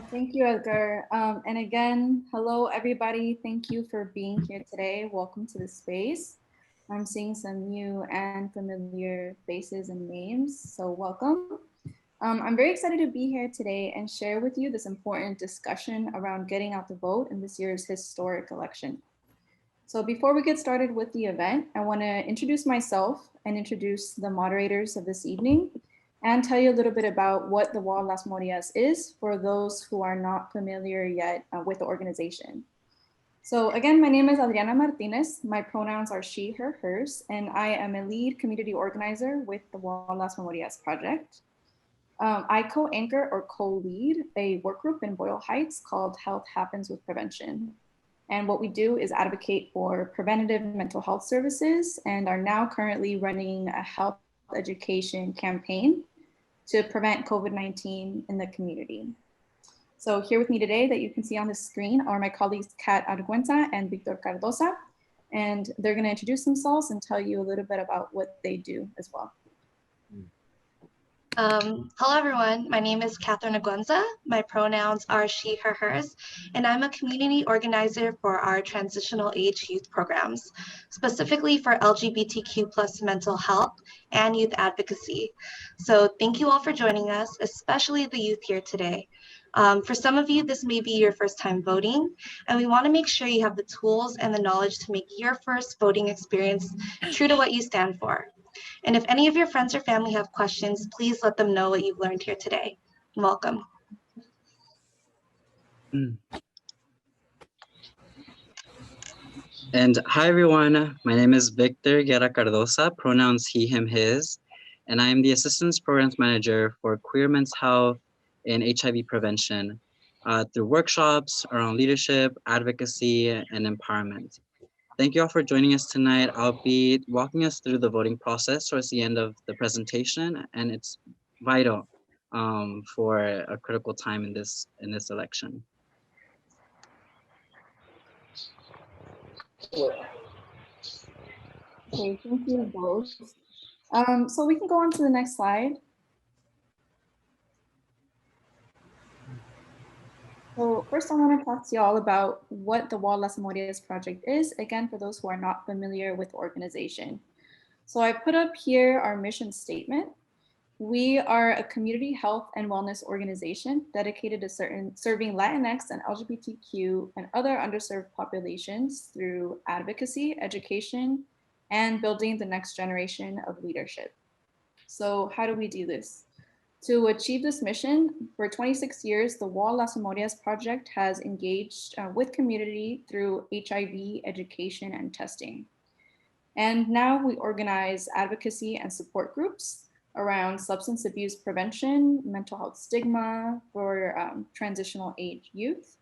Thank you, Edgar. And again, hello, everybody. Thank you for being here today. Welcome to the space. I'm seeing some new and familiar faces and names, so welcome. I'm very excited to be here today and share with you this important discussion around getting out the vote in this year's historic election. So before we get started with the event, I want to introduce myself and introduce the moderators of this evening and tell you a little bit about what the WAL Las Memorias is for those who are not familiar yet with the organization. So again, my name is Adriana Martinez. My pronouns are she, her, hers, and I am a lead community organizer with the WAL Las Memorias project. I co-anchor or co-lead a work group in Boyle Heights called Health Happens with Prevention. And what we do is advocate for preventative mental health services and are now currently running a health education campaign to prevent COVID-19 in the community. So here with me today that you can see on the screen are my colleagues Kat Arguenza and Victor Cardosa, and they're going to introduce themselves and tell you a little bit about what they do as well. Hello, everyone. My name is Catherine Aguenza. My pronouns are she, her, hers, and I'm a community organizer for our transitional age youth programs, specifically for LGBTQ plus mental health and youth advocacy. So thank you all for joining us, especially the youth here today. For some of you, this may be your first time voting, and we want to make sure you have the tools and the knowledge to make your first voting experience true to what you stand for. And if any of your friends or family have questions, please let them know what you've learned here today. Welcome. And hi, everyone. My name is Victor Guerra Cardosa, pronouns he, him, his, and I am the Assistance Programs Manager for Queer Men's Health and HIV prevention through workshops around leadership, advocacy, and empowerment. Thank you all for joining us tonight. I'll be walking us through the voting process towards the end of the presentation, and it's vital for a critical time in this election. Okay, thank you both. So we can go on to the next slide. So first I want to talk to you all about what the WAL Las Memorias project is, again, for those who are not familiar with the organization. So I put up here our mission statement. We are a community health and wellness organization dedicated to serving Latinx and LGBTQ and other underserved populations through advocacy, education, and building the next generation of leadership. So how do we do this? To achieve this mission, for 26 years, the WAL Las Memorias project has engaged with community through HIV education and testing. And now we organize advocacy and support groups around substance abuse prevention, mental health stigma for transitional age youth,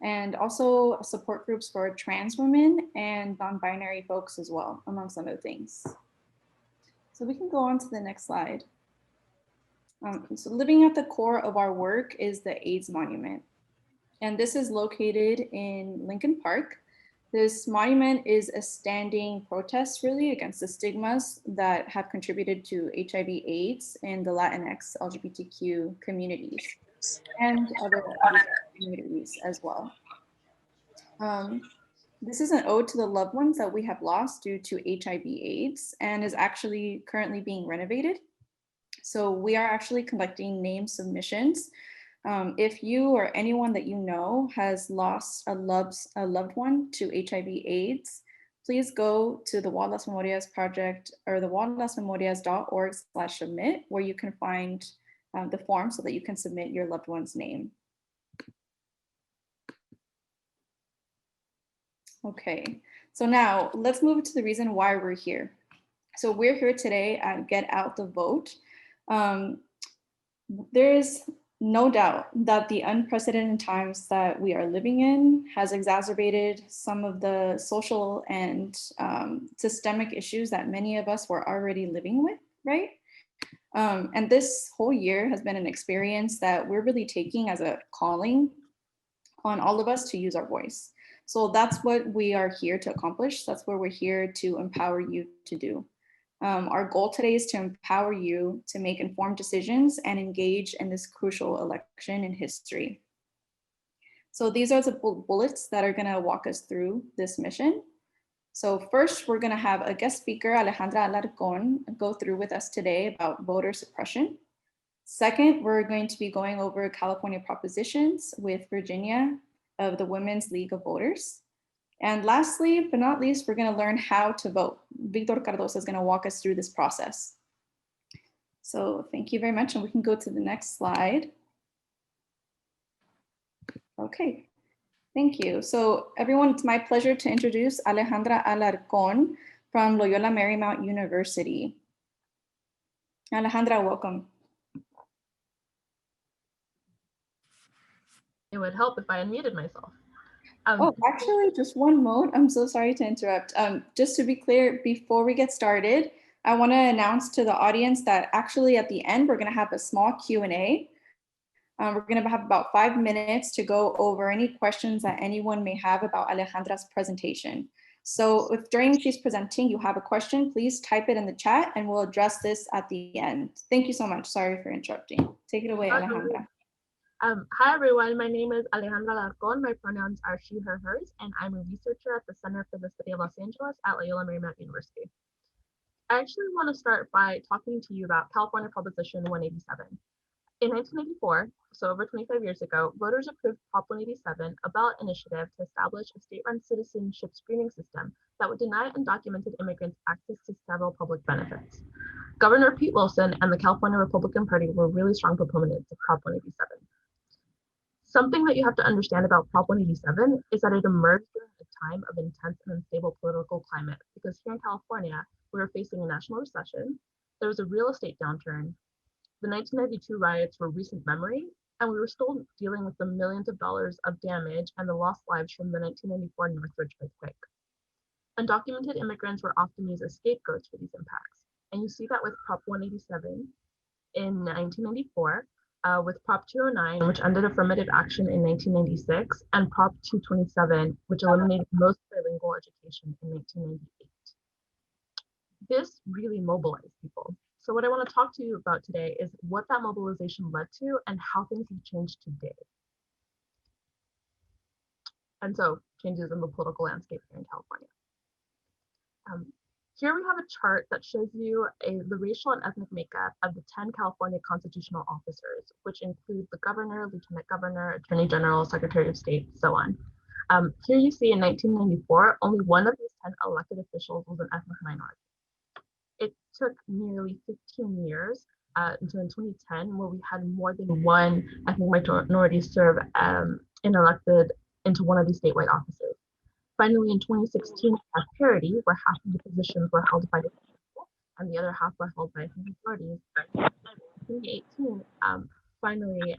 and also support groups for trans women and non-binary folks as well, amongst other things. So we can go on to the next slide. So living at the core of our work is the AIDS Monument. And this is located in Lincoln Park. This monument is a standing protest really against the stigmas that have contributed to HIV/AIDS in the Latinx LGBTQ communities and other communities as well. This is an ode to the loved ones that we have lost due to HIV/AIDS and is actually currently being renovated. So we are actually collecting name submissions. If you or anyone that you know has lost a loved one to HIV/AIDS, please go to the WAL Las Memorias project or the wallasmemorias.org/submit, where you can find the form so that you can submit your loved one's name. Okay, so now let's move to the reason why we're here. So we're here today at Get Out the Vote. There is no doubt that the unprecedented times that we are living in has exacerbated some of the social and systemic issues that many of us were already living with, right? And this whole year has been an experience that we're really taking as a calling on all of us to use our voice. So that's what we are here to accomplish. That's what we're here to empower you to do. Our goal today is to empower you to make informed decisions and engage in this crucial election in history. So these are the bullets that are gonna walk us through this mission. So first, we're gonna have a guest speaker, Alejandra Alarcón, go through with us today about voter suppression. Second, we're going to be going over California propositions with Virginia of the Women's League of Voters. And lastly, but not least, we're gonna learn how to vote. Victor Cardosa is gonna walk us through this process. So thank you very much, and we can go to the next slide. Okay, thank you. So everyone, it's my pleasure to introduce Alejandra Alarcón from Loyola Marymount University. Alejandra, welcome. It would help if I unmuted myself. Oh, actually, just one moment. I'm so sorry to interrupt. Just to be clear, before we get started, I want to announce to the audience that actually at the end, we're going to have a small Q&A. We're going to have about 5 minutes to go over any questions that anyone may have about Alejandra's presentation. So if during she's presenting, you have a question, please type it in the chat and we'll address this at the end. Thank you so much. Sorry for interrupting. Take it away, Alejandra. Hi, everyone. My name is Alejandra Alarcón. My pronouns are she, her, hers, and I'm a researcher at the Center for the City of Los Angeles at Loyola Marymount University. I actually want to start by talking to you about California Proposition 187. In 1984, so over 25 years ago, voters approved Prop 187, a ballot initiative to establish a state-run citizenship screening system that would deny undocumented immigrants access to several public benefits. Governor Pete Wilson and the California Republican Party were really strong proponents of Prop 187. Something that you have to understand about Prop 187 is that it emerged during a time of intense and unstable political climate, because here in California, we were facing a national recession, there was a real estate downturn, the 1992 riots were recent memory, and we were still dealing with the millions of dollars of damage and the lost lives from the 1994 Northridge earthquake. Undocumented immigrants were often used as scapegoats for these impacts, and you see that with Prop 187 in 1994, with Prop 209, which ended affirmative action in 1996, and Prop 227, which eliminated most bilingual education in 1998. This really mobilized people. So what I want to talk to you about today is what that mobilization led to and how things have changed today. And so changes in the political landscape here in California. Here we have a chart that shows you the racial and ethnic makeup of the 10 California constitutional officers, which include the governor, lieutenant governor, attorney general, secretary of state, so on. Here you see in 1994, only one of these 10 elected officials was an ethnic minority. It took nearly 15 years until in 2010, where we had more than one ethnic minority serve and elected into one of these statewide offices. Finally, in 2016, we had parity, where half of the positions were held by the people and the other half were held by minorities. In 2018, finally,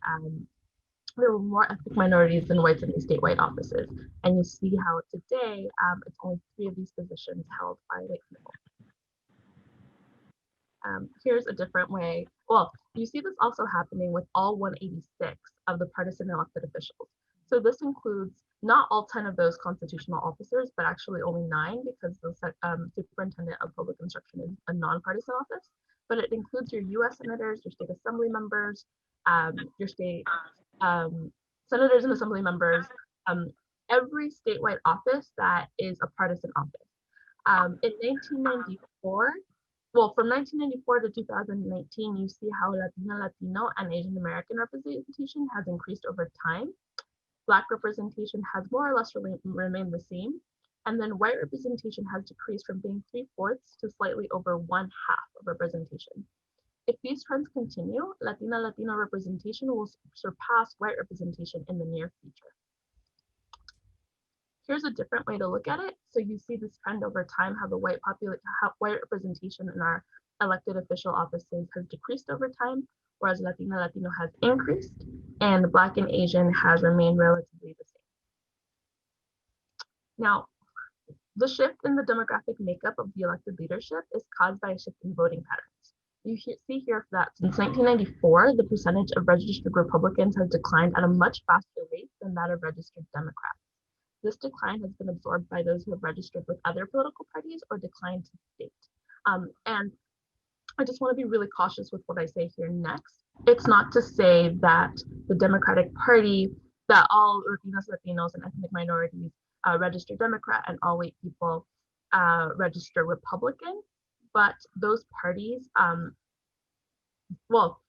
there were more ethnic minorities than whites in these statewide offices. And you see how today, it's only 3 of these positions held by white people. Here's a different way. Well, you see this also happening with all 186 of the partisan elected officials. So this includes not all 10 of those constitutional officers, but actually only 9, because the superintendent of public instruction is a nonpartisan office. But it includes your U.S. senators, your state assembly members, your state senators and assembly members, every statewide office that is a partisan office. In 1994, well, from 1994 to 2019, you see how Latina, Latino, and Asian American representation has increased over time. Black representation has more or less remained the same. And then white representation has decreased from being 3/4 to slightly over 1/2 of representation. If these trends continue, Latina, Latino representation will surpass white representation in the near future. Here's a different way to look at it. So you see this trend over time, how the white representation in our elected official offices has decreased over time, whereas Latina, Latino has increased, and Black and Asian has remained relatively the same. Now, the shift in the demographic makeup of the elected leadership is caused by a shift in voting patterns. You see here that since 1994, the percentage of registered Republicans has declined at a much faster rate than that of registered Democrats. This decline has been absorbed by those who have registered with other political parties or declined to state. And I just want to be really cautious with what I say here next. It's not to say that the Democratic Party that all Latinas, Latinos, and ethnic minorities register Democrat, and all white people register Republican. But those parties, well,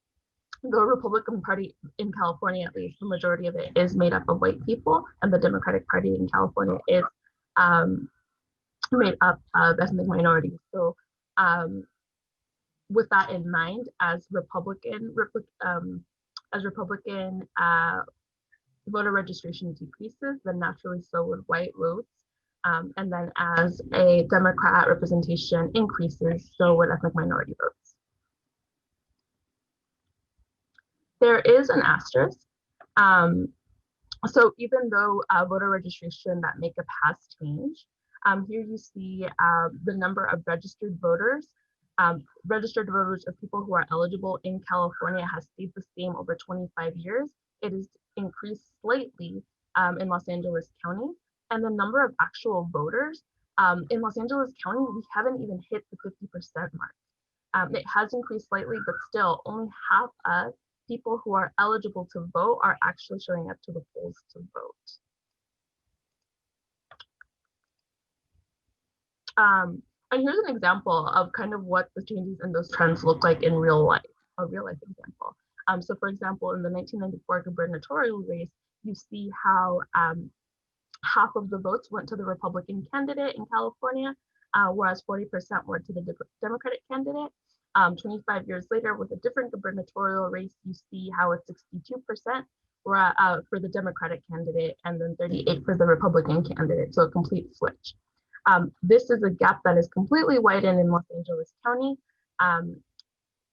the Republican Party in California, at least, the majority of it is made up of white people, and the Democratic Party in California is made up of ethnic minorities. So with that in mind, as Republican voter registration decreases, then naturally so would white votes. And then as a Democrat representation increases, so would ethnic minority votes. There is an asterisk. So even though voter registration, that makeup has changed, here you see the number of registered voters of people who are eligible in California has stayed the same over 25 years. It has increased slightly in Los Angeles County. And the number of actual voters in Los Angeles County, we haven't even hit the 50% mark. It has increased slightly, but still only half of people who are eligible to vote are actually showing up to the polls to vote. And here's an example of kind of what the changes in those trends look like in real life, a real life example. So for example, in the 1994 gubernatorial race, you see how half of the votes went to the Republican candidate in California, whereas 40% went to the Democratic candidate. 25 years later, with a different gubernatorial race, you see how it's 62% for the Democratic candidate and then 38% for the Republican candidate, so a complete switch. This is a gap that is completely widened in Los Angeles County.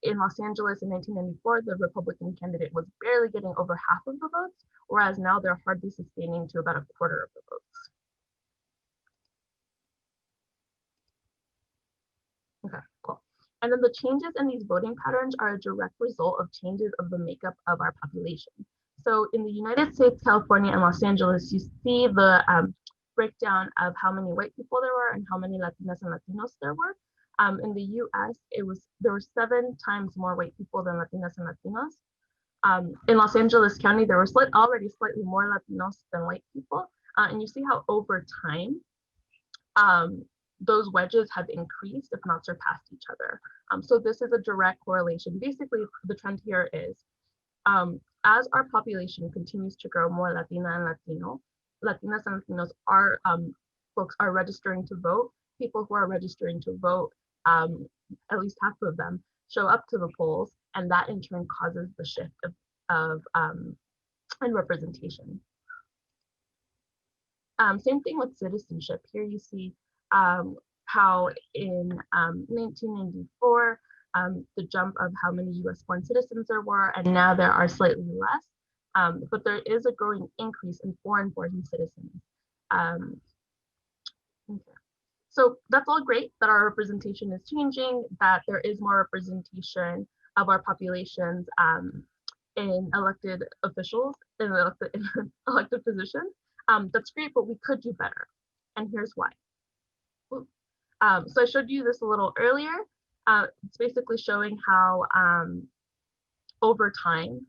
In Los Angeles in 1994, the Republican candidate was barely getting over half of the votes, whereas now they're hardly sustaining to about a quarter of the votes. Okay, cool. And then the changes in these voting patterns are a direct result of changes of the makeup of our population. So in the United States, California, and Los Angeles, you see the breakdown of how many white people there were and how many Latinas and Latinos there were. In the US, there were 7 times more white people than Latinas and Latinos. In Los Angeles County, there were already slightly more Latinos than white people. And you see how over time, those wedges have increased, if not surpassed each other. So this is a direct correlation. Basically, the trend here is, as our population continues to grow more Latina and Latino, Latinas and Latinos are folks are registering to vote. People who are registering to vote, at least half of them, show up to the polls, and that in turn causes the shift of representation. Same thing with citizenship. Here you see how in 1994, the jump of how many US born citizens there were, and now there are slightly less. But there is a growing increase in foreign-born citizens. Okay. So that's all great that our representation is changing, that there is more representation of our populations in elected officials, in elected positions. That's great, but we could do better. And here's why. So I showed you this a little earlier. It's basically showing how over time,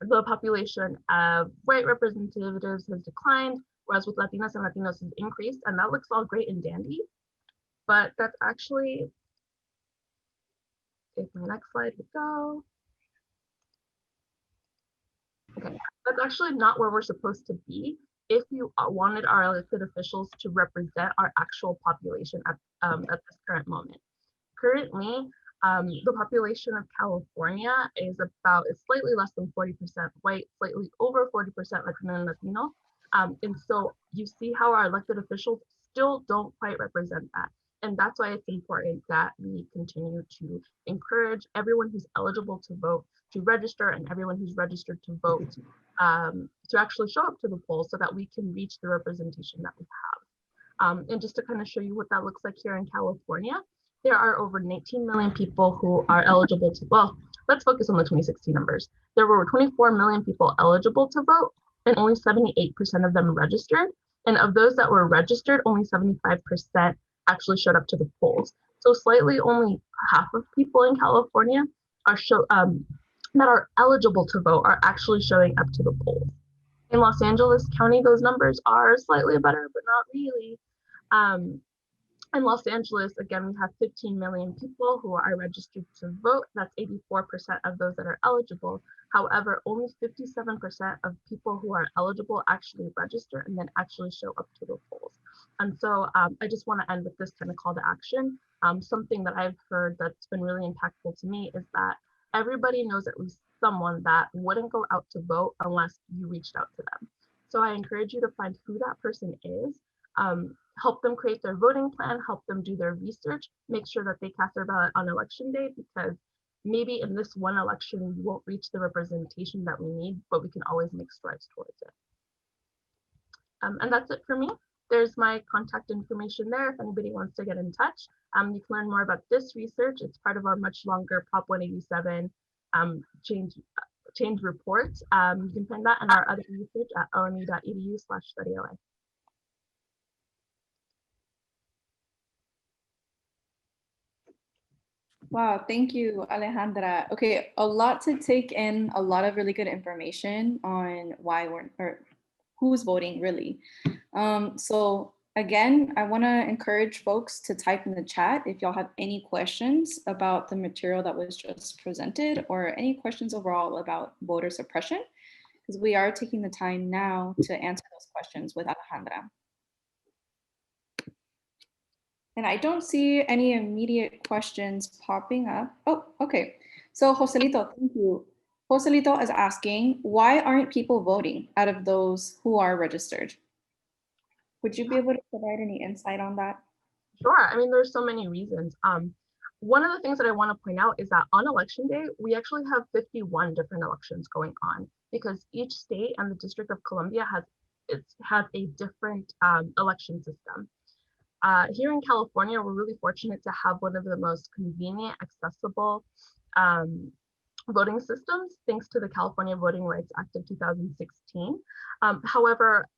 the population of white representatives has declined, whereas with Latinas and Latinos has increased, and that looks all great and dandy. But that's actually, if my next slide would go. Okay, that's actually not where we're supposed to be if you wanted our elected officials to represent our actual population at this current moment. Currently, the population of California is slightly less than 40% white, slightly over 40% Latino and Latino. And so you see how our elected officials still don't quite represent that. And that's why it's important that we continue to encourage everyone who's eligible to vote to register, and everyone who's registered to vote to actually show up to the polls so that we can reach the representation that we have. And just to kind of show you what that looks like here in California, there are over 19 million people who are eligible to, well, let's focus on the 2016 numbers. There were 24 million people eligible to vote, and only 78% of them registered. And of those that were registered, only 75% actually showed up to the polls. So slightly only half of people in California that are eligible to vote are actually showing up to the polls. In Los Angeles County, those numbers are slightly better, but not really. In Los Angeles, again, we have 15 million people who are registered to vote. That's 84% of those that are eligible. However, only 57% of people who are eligible actually register and then actually show up to the polls. And so I just want to end with this kind of call to action. Something that I've heard that's been really impactful to me is that everybody knows at least someone that wouldn't go out to vote unless you reached out to them. So I encourage you to find who that person is. Help them create their voting plan, help them do their research, make sure that they cast their ballot on election day, because maybe in this one election, we won't reach the representation that we need, but we can always make strides towards it. And that's it for me. There's my contact information there if anybody wants to get in touch. You can learn more about this research. It's part of our much longer Prop 187 change report. You can find that in our other research at lmu.edu/studyla. Wow, thank you, Alejandra. Okay, a lot to take in, a lot of really good information on why or who's voting really. So again, I want to encourage folks to type in the chat if y'all have any questions about the material that was just presented or any questions overall about voter suppression, because we are taking the time now to answer those questions with Alejandra. And I don't see any immediate questions popping up. Oh, okay. So Joselito, thank you. Joselito is asking, why aren't people voting out of those who are registered? Would you be able to provide any insight on that? Sure. I mean, there's so many reasons. One of the things that I want to point out is that on election day, we actually have 51 different elections going on because each state and the District of Columbia has a different election system. Here in California, we're really fortunate to have one of the most convenient, accessible voting systems, thanks to the California Voting Rights Act of 2016. However,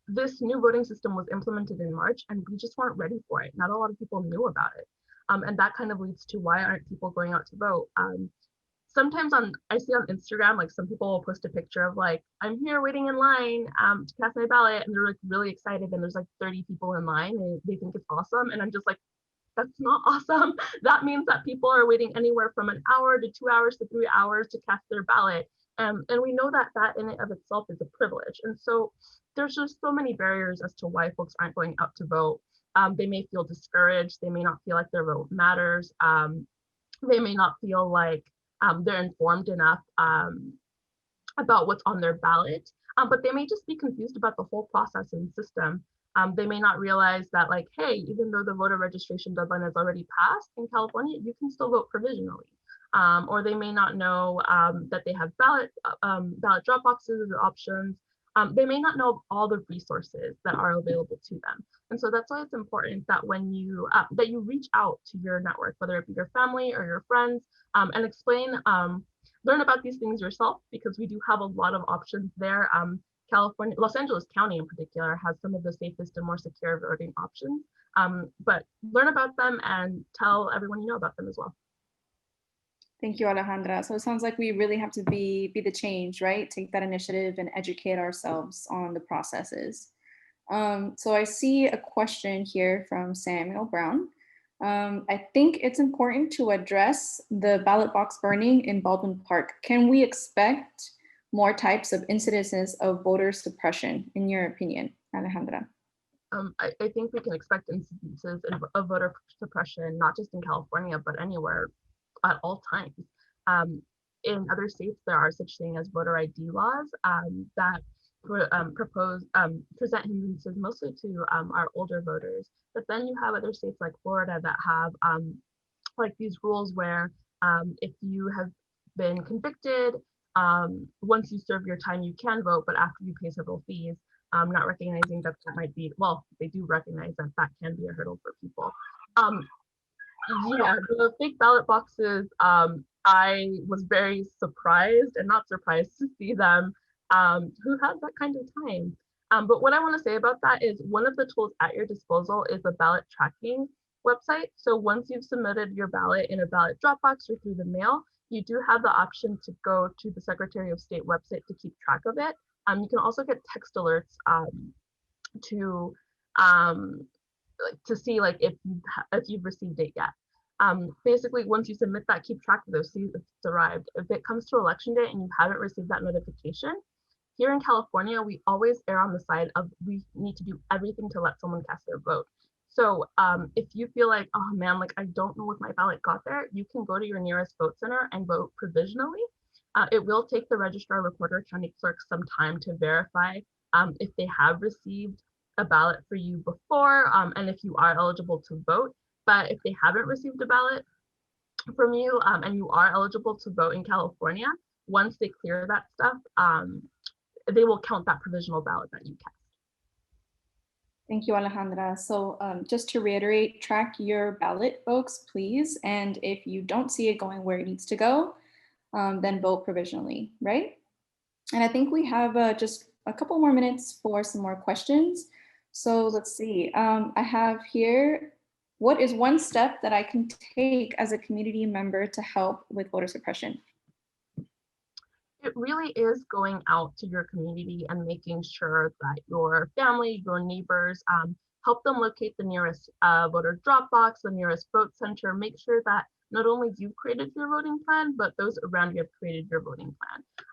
this new voting system was implemented in March and we just weren't ready for it. Not a lot of people knew about it. And that kind of leads to why aren't people going out to vote? Sometimes I see on Instagram, like some people will post a picture of like, I'm here waiting in line to cast my ballot, and they're like really excited and there's like 30 people in line and they think it's awesome. And I'm just like, that's not awesome. That means that people are waiting anywhere from an hour to 2 hours to 3 hours to cast their ballot. And we know that that in and of itself is a privilege. And so there's just so many barriers as to why folks aren't going out to vote. They may feel discouraged. They may not feel like their vote matters. They may not feel like they're informed enough about what's on their ballot, but they may just be confused about the whole process and system. They may not realize that, like, hey, even though the voter registration deadline is already passed in California, you can still vote provisionally. Or they may not know that they have ballot drop boxes or options. They may not know all the resources that are available to them. And so that's why it's important that when you that you reach out to your network, whether it be your family or your friends, and explain, learn about these things yourself, because we do have a lot of options there. California, Los Angeles County in particular, has some of the safest and more secure voting options. But learn about them and tell everyone you know about them as well. Thank you, Alejandra. So it sounds like we really have to be the change, right? Take that initiative and educate ourselves on the processes. So I see a question here from Samuel Brown. I think it's important to address the ballot box burning in Baldwin Park. Can we expect more types of incidences of voter suppression, in your opinion, Alejandra? I think we can expect instances of voter suppression, not just in California, but anywhere at all times. In other states, there are such things as voter ID laws that present hindrances mostly to our older voters. But then you have other states like Florida that have like these rules where if you have been convicted, once you serve your time, you can vote, but after you pay several fees, not recognizing that that might be, well, they do recognize that that can be a hurdle for people. Yeah, the fake ballot boxes, I was very surprised and not surprised to see them. Who has that kind of time? But what I want to say about that is one of the tools at your disposal is the ballot tracking website. So once you've submitted your ballot in a ballot drop box or through the mail, you do have the option to go to the Secretary of State website to keep track of it. You can also get text alerts to see like if you've received it yet. Basically, once you submit that, keep track of those, see if it's arrived. If it comes to election day and you haven't received that notification, here in California, we always err on the side of we need to do everything to let someone cast their vote. So if you feel like, oh man, like I don't know if my ballot got there, you can go to your nearest vote center and vote provisionally. It will take the registrar, recorder, county clerk some time to verify if they have received a ballot for you before and if you are eligible to vote. But if they haven't received a ballot from you and you are eligible to vote in California, once they clear that stuff, they will count that provisional ballot that you cast. Thank you, Alejandra. So just to reiterate, track your ballot, folks, please. And if you don't see it going where it needs to go, then vote provisionally, right? And I think we have just a couple more minutes for some more questions. So let's see, I have here, what is one step that I can take as a community member to help with voter suppression? It really is going out to your community and making sure that your family, your neighbors, help them locate the nearest voter drop box, the nearest vote center. Make sure that not only you've created your voting plan, but those around you have created your voting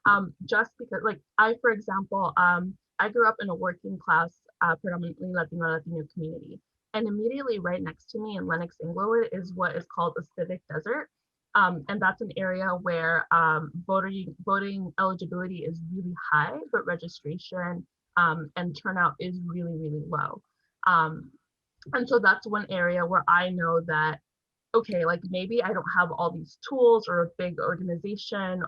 plan. Just because, like I, for example, I grew up in a working class, predominantly Latino community. And immediately right next to me in Lenox Inglewood is what is called a civic desert. And that's an area where voting eligibility is really high, but registration and turnout is really, really low. And so that's one area where I know that, okay, like maybe I don't have all these tools or a big organization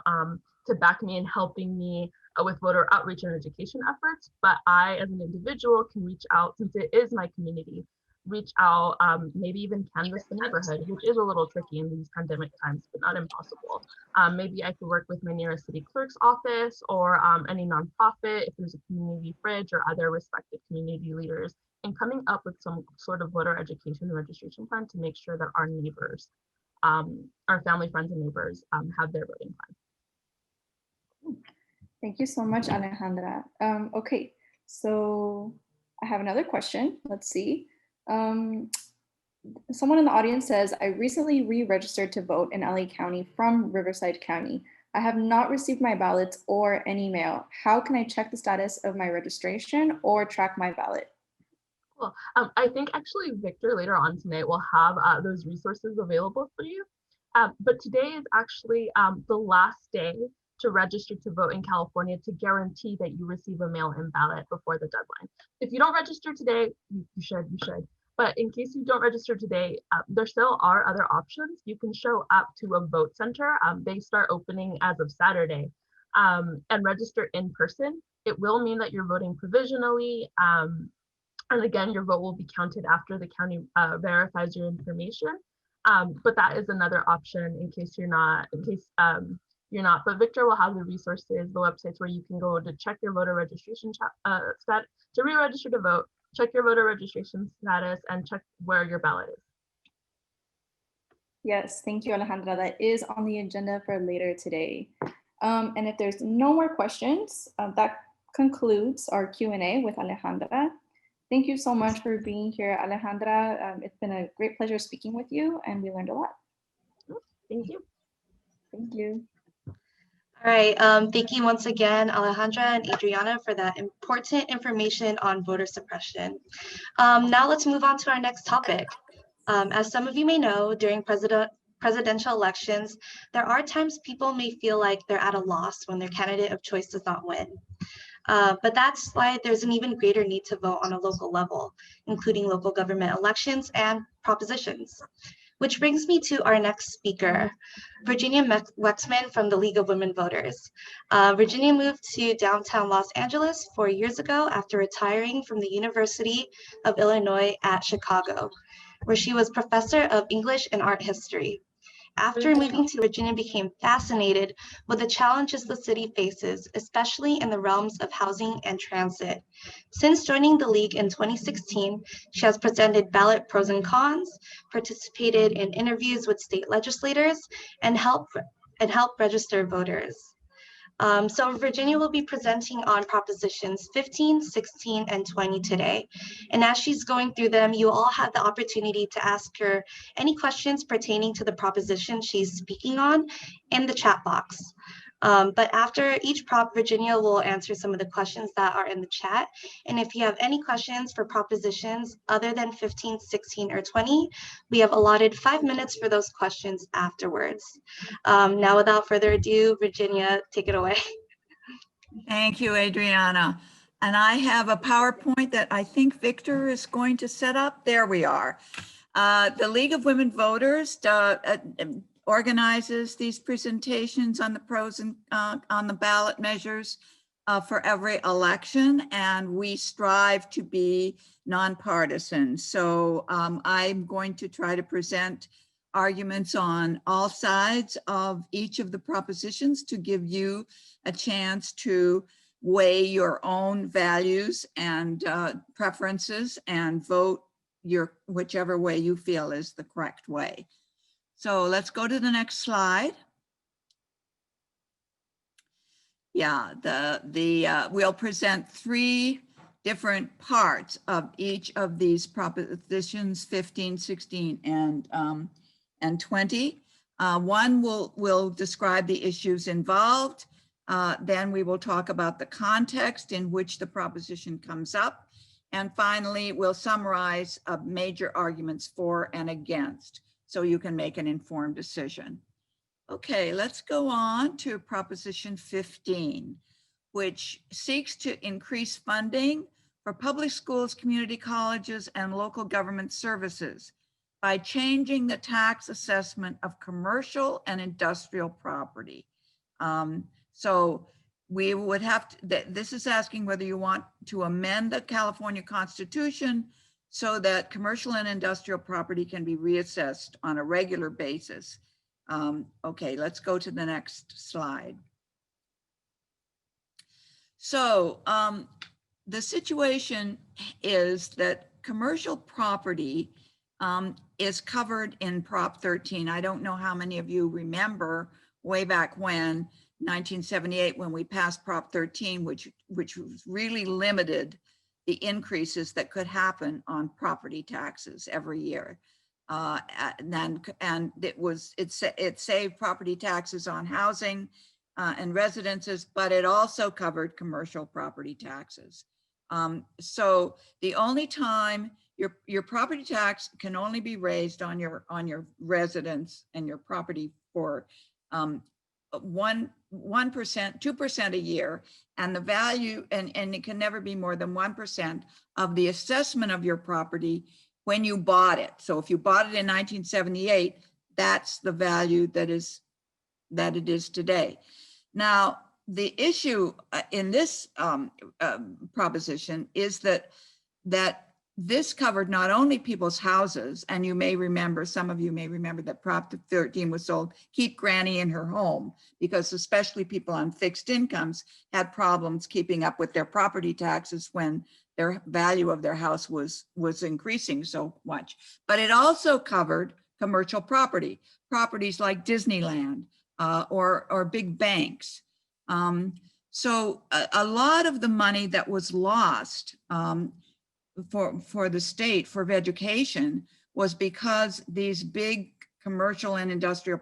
to back me in helping me with voter outreach and education efforts, but I as an individual can reach out, since it is my community, reach out, maybe even canvass the neighborhood, which is a little tricky in these pandemic times, but not impossible. Maybe I could work with my nearest city clerk's office or any nonprofit, if there's a community fridge or other respected community leaders, and coming up with some sort of voter education and registration plan to make sure that our neighbors, our family, friends, and neighbors have their voting plan. Thank you so much, Alejandra. Okay, so I have another question. Let's see. Someone in the audience says, I recently re-registered to vote in LA County from Riverside County. I have not received my ballots or an email. How can I check the status of my registration or track my ballot? Cool. I think actually Victor later on tonight will have those resources available for you. But today is actually the last day to register to vote in California to guarantee that you receive a mail-in ballot before the deadline. If you don't register today, you should. But in case you don't register today, there still are other options. You can show up to a vote center. They start opening as of Saturday and register in person. It will mean that you're voting provisionally. And again, your vote will be counted after the county verifies your information. But that is another option in case you're not, but Victor will have the resources, the websites where you can go to check your voter registration status, to re-register to vote, check your voter registration status, and check where your ballot is. Yes, thank you, Alejandra. That is on the agenda for later today. And if there's no more questions, that concludes our Q&A with Alejandra. Thank you so much for being here, Alejandra. It's been a great pleasure speaking with you, and we learned a lot. Thank you. Thank you. All right, thank you once again, Alejandra and Adriana, for that important information on voter suppression. Now let's move on to our next topic. As some of you may know, during presidential elections, there are times people may feel like they're at a loss when their candidate of choice does not win. But that's why there's an even greater need to vote on a local level, including local government elections and propositions. Which brings me to our next speaker, Virginia Wexman from the League of Women Voters. Virginia moved to downtown Los Angeles 4 years ago after retiring from the University of Illinois at Chicago, where she was professor of English and art history. After moving to Virginia, became fascinated with the challenges the city faces, especially in the realms of housing and transit. Since joining the League in 2016, she has presented ballot pros and cons, participated in interviews with state legislators, and helped and help register voters. So Virginia will be presenting on propositions 15, 16, and 20 today. And as she's going through them, you all have the opportunity to ask her any questions pertaining to the proposition she's speaking on in the chat box. But after each prop, Virginia will answer some of the questions that are in the chat. And if you have any questions for propositions other than 15, 16, or 20, we have allotted 5 minutes for those questions afterwards. Now, without further ado, Virginia, take it away. Thank you, Adriana. And I have a PowerPoint that I think Victor is going to set up. There we are. The League of Women Voters organizes these presentations on the pros and on the ballot measures for every election, and we strive to be nonpartisan. So I'm going to try to present arguments on all sides of each of the propositions to give you a chance to weigh your own values and preferences and vote whichever way you feel is the correct way. So let's go to the next slide. Yeah, we'll present 3 different parts of each of these propositions, 15, 16, and 20. One will describe the issues involved. Then we will talk about the context in which the proposition comes up. And finally, we'll summarize major arguments for and against, so you can make an informed decision. Okay, let's go on to Proposition 15, which seeks to increase funding for public schools, community colleges, and local government services by changing the tax assessment of commercial and industrial property. So we would have to, this is asking whether you want to amend the California Constitution so that commercial and industrial property can be reassessed on a regular basis. Okay, let's go to the next slide. So the situation is that commercial property is covered in Prop 13. I don't know how many of you remember way back when, 1978, when we passed Prop 13, which really limited the increases that could happen on property taxes every year. And it saved property taxes on housing and residences, but it also covered commercial property taxes. So the only time your property tax can only be raised on your residence and your property for 1%, 2% a year, and the value, and it can never be more than 1% of the assessment of your property when you bought it. So if you bought it in 1978, that's the value that it is today. Now, the issue in this proposition is that this covered not only people's houses, and you may remember, some of you may remember that Prop 13 was sold, keep Granny in her home, because especially people on fixed incomes had problems keeping up with their property taxes when their value of their house was increasing so much. But it also covered commercial property, properties like Disneyland or big banks. So a lot of the money that was lost for the state for education was because these big commercial and industrial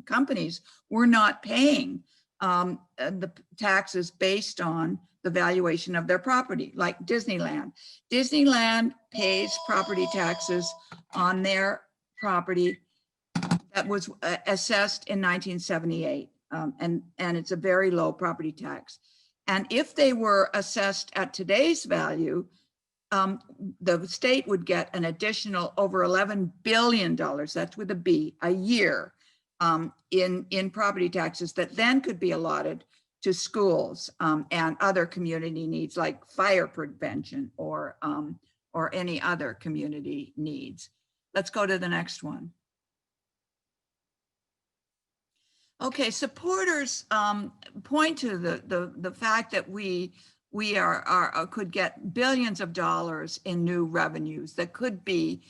companies were not paying the taxes based on the valuation of their property, like Disneyland. Disneyland pays property taxes on their property that was assessed in 1978, and it's a very low property tax. And if they were assessed at today's value, the state would get an additional over $11 billion, that's with a B, a year in property taxes that then could be allotted to schools and other community needs like fire prevention or any other community needs. Let's go to the next one. Okay, supporters point to the fact that we could get billions of dollars in new revenues that could be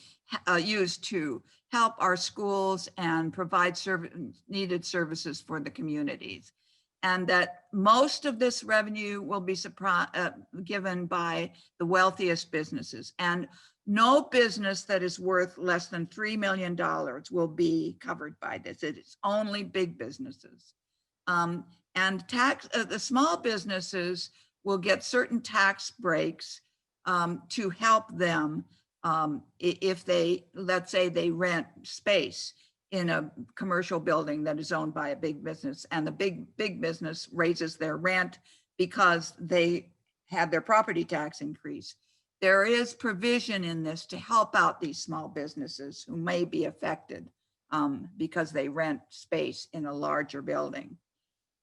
used to help our schools and provide needed services for the communities. And that most of this revenue will be given by the wealthiest businesses. And no business that is worth less than $3 million will be covered by this. It is only big businesses. And the small businesses will get certain tax breaks to help them if they, let's say they rent space in a commercial building that is owned by a big business, and the big business raises their rent because they had their property tax increase. There is provision in this to help out these small businesses who may be affected because they rent space in a larger building.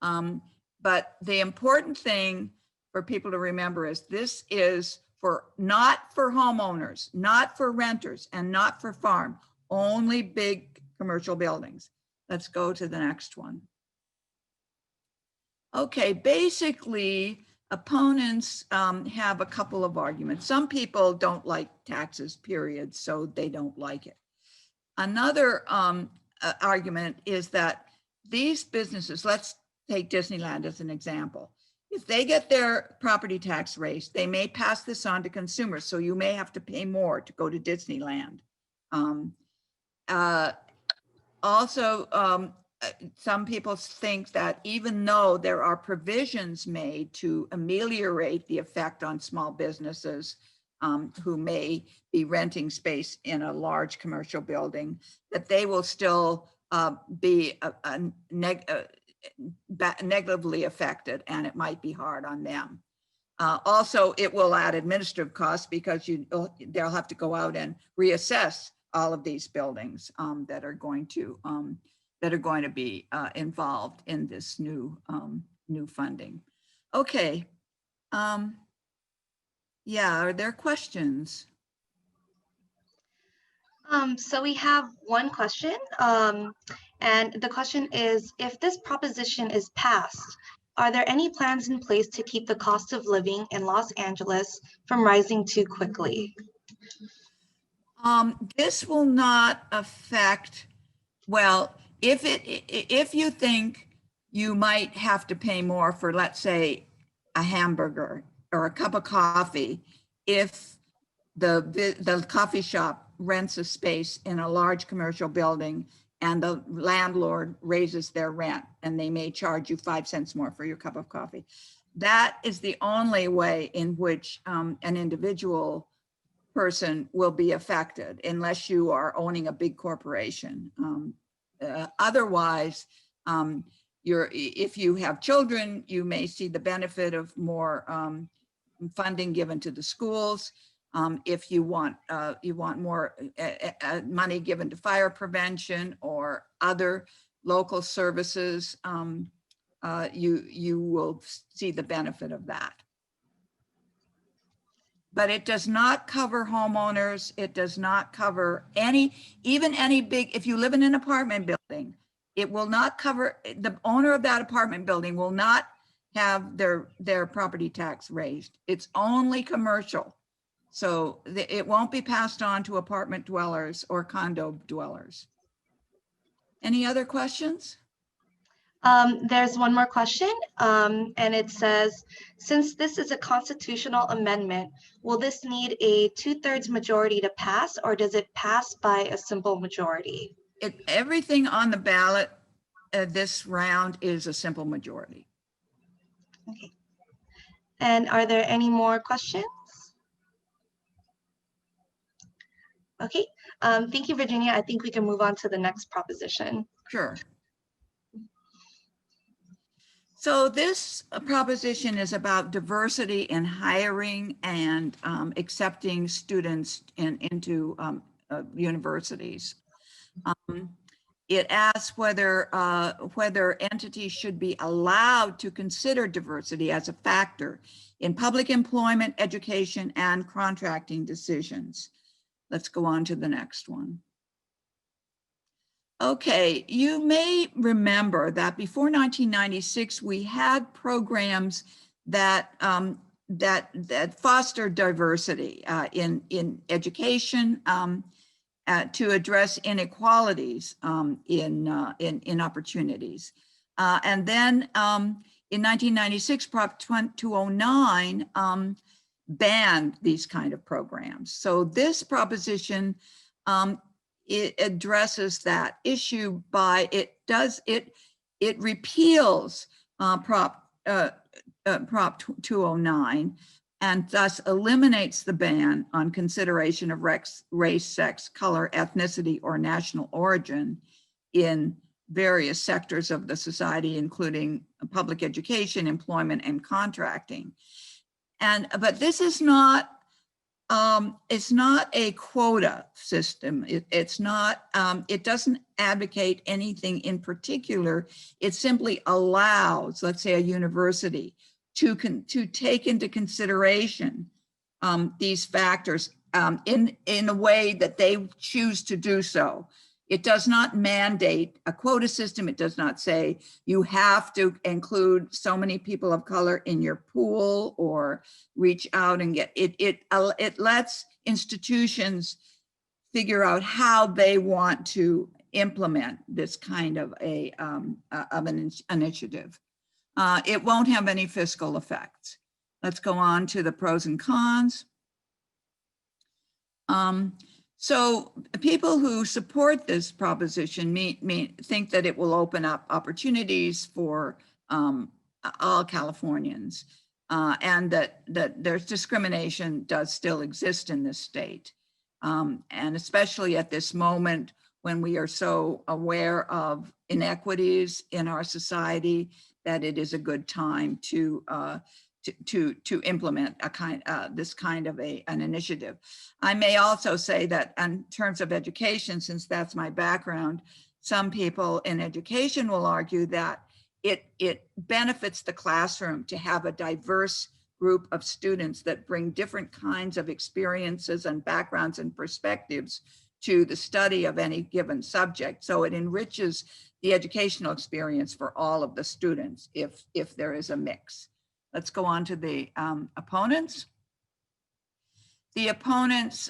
But the important thing for people to remember is this is not for homeowners, not for renters, and not for farm, only big commercial buildings. Let's go to the next one. Okay, basically, opponents have a couple of arguments. Some people don't like taxes, period, so they don't like it. Another argument is that these businesses, let's take Disneyland as an example. If they get their property tax raised, they may pass this on to consumers, so you may have to pay more to go to Disneyland. Also, some people think that even though there are provisions made to ameliorate the effect on small businesses who may be renting space in a large commercial building, that they will still be negatively affected, and it might be hard on them. Also, it will add administrative costs because they'll have to go out and reassess all of these buildings that are going to be involved in this new funding. Okay. Yeah, are there questions? So we have one question, and the question is, if this proposition is passed, are there any plans in place to keep the cost of living in Los Angeles from rising too quickly? This will not affect, well, if you think you might have to pay more for, let's say, a hamburger or a cup of coffee, if the coffee shop rents a space in a large commercial building and the landlord raises their rent and they may charge you 5 cents more for your cup of coffee. That is the only way in which an individual person will be affected, unless you are owning a big corporation. Otherwise, if you have children, you may see the benefit of more funding given to the schools. If you want more money given to fire prevention or other local services, you will see the benefit of that. But it does not cover homeowners. It does not cover even any big, if you live in an apartment building, it will not cover, the owner of that apartment building will not have their property tax raised. It's only commercial. So it won't be passed on to apartment dwellers or condo dwellers. Any other questions? There's one more question, and it says, since this is a constitutional amendment, will this need a 2/3 majority to pass, or does it pass by a simple majority? Everything on the ballot this round is a simple majority. Okay. And are there any more questions? Okay, thank you, Virginia. I think we can move on to the next proposition. Sure. So this proposition is about diversity in hiring and accepting students into universities. It asks whether entities should be allowed to consider diversity as a factor in public employment, education, and contracting decisions. Let's go on to the next one. Okay, you may remember that before 1996, we had programs that fostered diversity in education to address inequalities in opportunities. And then in 1996, Prop 209 banned these kind of programs. So this proposition, it addresses that issue by, it repeals Prop 209 and thus eliminates the ban on consideration of race, sex, color, ethnicity, or national origin in various sectors of the society, including public education, employment, and contracting. But this is not, it's not a quota system. It's not, it doesn't advocate anything in particular. It simply allows, let's say, a university to take into consideration these factors in a way that they choose to do so. It does not mandate a quota system. It does not say you have to include so many people of color in your pool or reach out and get it. It lets institutions figure out how they want to implement this kind of an initiative. It won't have any fiscal effects. Let's go on to the pros and cons. So people who support this proposition think that it will open up opportunities for all Californians, and that there's discrimination does still exist in this state. And especially at this moment when we are so aware of inequities in our society, that it is a good time to implement this kind of an initiative. I may also say that in terms of education, since that's my background, some people in education will argue that it benefits the classroom to have a diverse group of students that bring different kinds of experiences and backgrounds and perspectives to the study of any given subject. So it enriches the educational experience for all of the students if there is a mix. Let's go on to the opponents. The opponents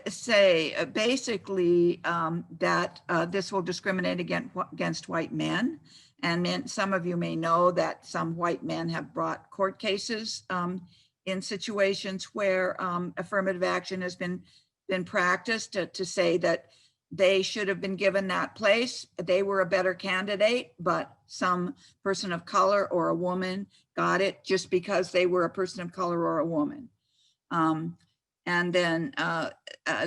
say basically that this will discriminate against white men. And some of you may know that some white men have brought court cases in situations where affirmative action has been practiced to say that they should have been given that place. They were a better candidate, but some person of color or a woman got it just because they were a person of color or a woman. And then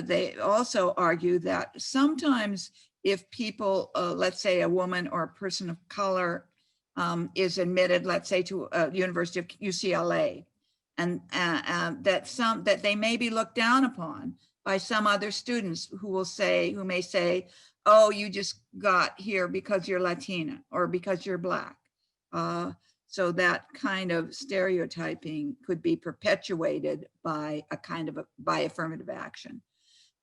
they also argue that sometimes if people, let's say a woman or a person of color is admitted, let's say to a University of UCLA, and that they may be looked down upon by some other students who may say, oh, you just got here because you're Latina or because you're Black. So that kind of stereotyping could be perpetuated by by affirmative action.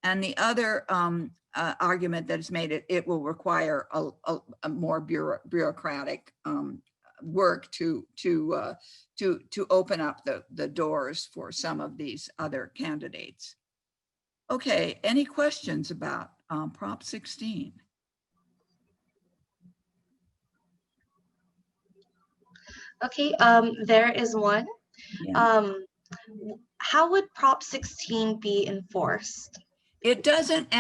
And the other argument that is made, it will require a more bureaucratic work to open up the doors for some of these other candidates. Okay, any questions about Prop 16? Okay, there is one. Yeah. How would Prop 16 be enforced? It doesn't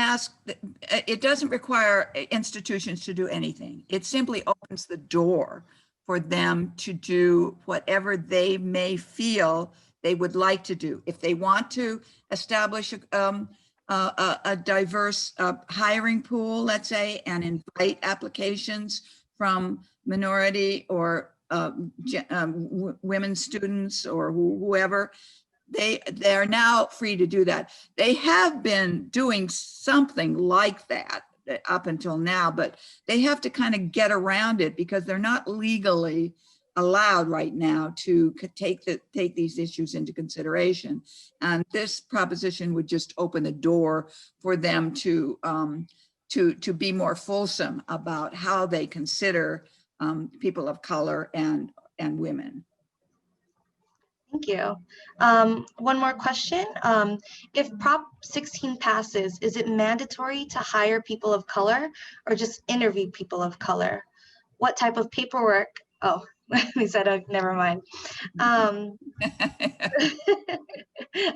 require institutions to do anything. It simply opens the door for them to do whatever they may feel they would like to do. If they want to establish a diverse hiring pool, let's say, and invite applications from minority or women students or whoever, they're now free to do that. They have been doing something like that up until now, but they have to kind of get around it because they're not legally allowed right now to take these issues into consideration. And this proposition would just open the door for them to be more fulsome about how they consider people of color and women. Thank you. One more question. If Prop 16 passes, is it mandatory to hire people of color or just interview people of color? What type of paperwork? Oh, we said, never mind. I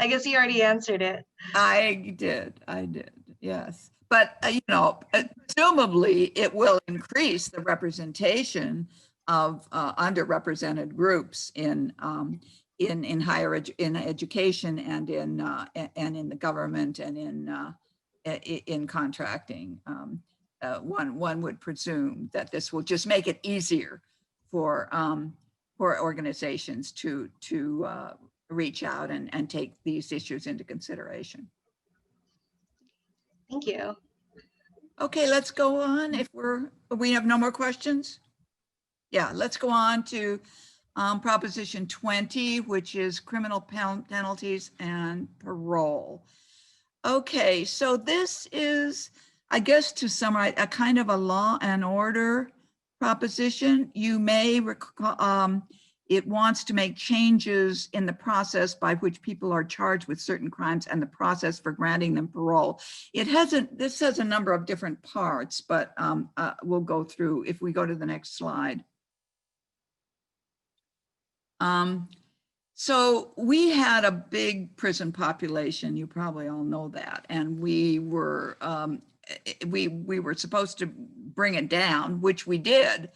guess you already answered it. I did, yes. But, you know, presumably it will increase the representation of underrepresented groups in higher education and in the government and in contracting. One would presume that this will just make it easier for organizations to reach out and take these issues into consideration. Thank you. Okay, let's go on. If we have no more questions. Yeah, let's go on to Proposition 20, which is criminal penalties and parole. Okay, so this is, I guess, to summarize, a kind of a law and order proposition. You may recall, it wants to make changes in the process by which people are charged with certain crimes and the process for granting them parole. This has a number of different parts, but we'll go through if we go to the next slide. So we had a big prison population. You probably all know that, and we were supposed to bring it down, which we did,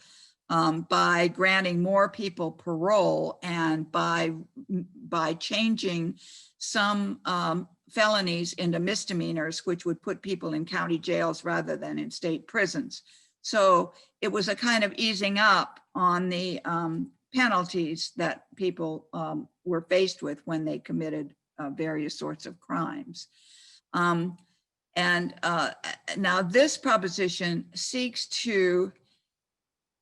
by granting more people parole and by changing some felonies into misdemeanors, which would put people in county jails rather than in state prisons. So it was a kind of easing up on the penalties that people were faced with when they committed various sorts of crimes. Now this proposition seeks to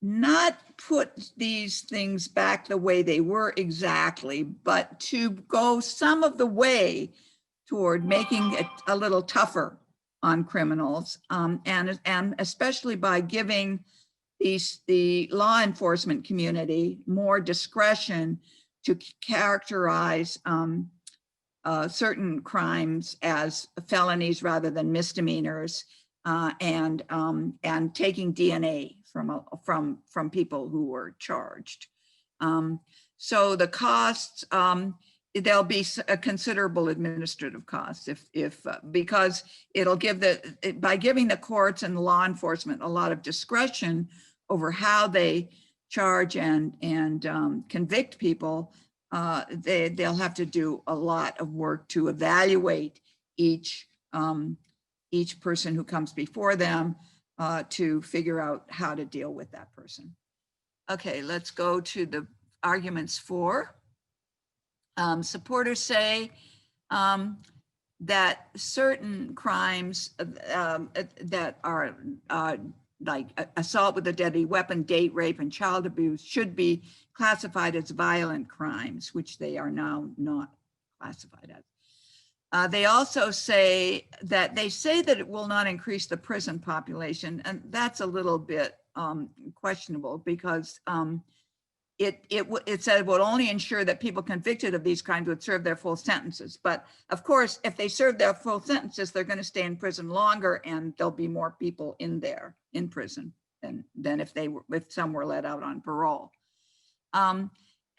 not put these things back the way they were exactly, but to go some of the way toward making it a little tougher on criminals, and especially by giving the law enforcement community more discretion to characterize certain crimes as felonies rather than misdemeanors, and taking DNA from people who were charged. So the costs, there'll be a considerable administrative costs because it'll give by giving the courts and the law enforcement a lot of discretion over how they charge and convict people. They'll have to do a lot of work to evaluate each person who comes before them to figure out how to deal with that person. Okay, let's go to the arguments for. Supporters say that certain crimes that are like assault with a deadly weapon, date rape, and child abuse should be classified as violent crimes, which they are now not classified as. They also say that it will not increase the prison population, and that's a little bit questionable because it said it would only ensure that people convicted of these crimes would serve their full sentences. But of course, if they serve their full sentences, they're going to stay in prison longer, and there'll be more people in prison than if some were let out on parole. And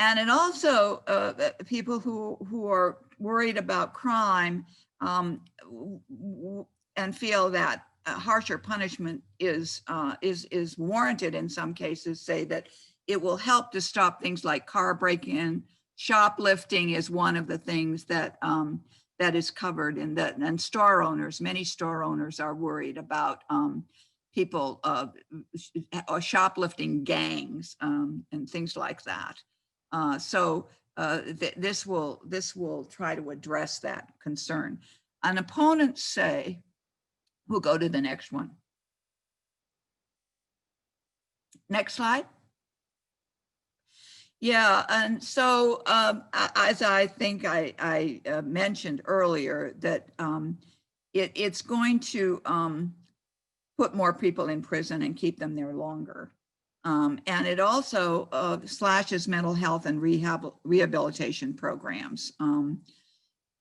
it also people who are worried about crime and feel that harsher punishment is warranted in some cases, say that it will help to stop things like car break-in. Shoplifting is one of the things that is covered in that. And many store owners are worried about people shoplifting gangs and things like that. So this will try to address that concern. And opponents say, we'll go to the next one. Next slide. Yeah, and so as I think I mentioned earlier, that it's going to put more people in prison and keep them there longer. And it also slashes mental health and rehabilitation programs.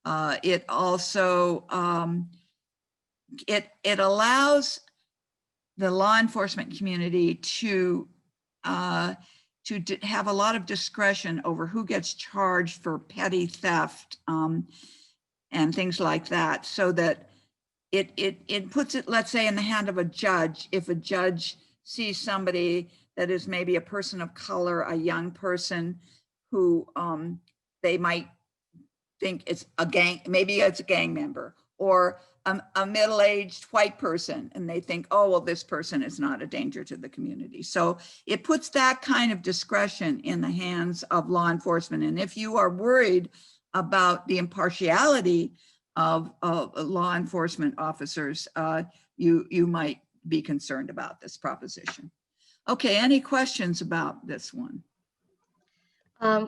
It also, it allows the law enforcement community to have a lot of discretion over who gets charged for petty theft and things like that, so that it puts it, let's say, in the hand of a judge. If a judge sees somebody that is maybe a person of color, a young person who they might think it's a gang, maybe it's a gang member, or a middle-aged white person, and they think, oh, well, this person is not a danger to the community. So it puts that kind of discretion in the hands of law enforcement. And if you are worried about the impartiality of law enforcement officers, you might be concerned about this proposition. Okay, any questions about this one?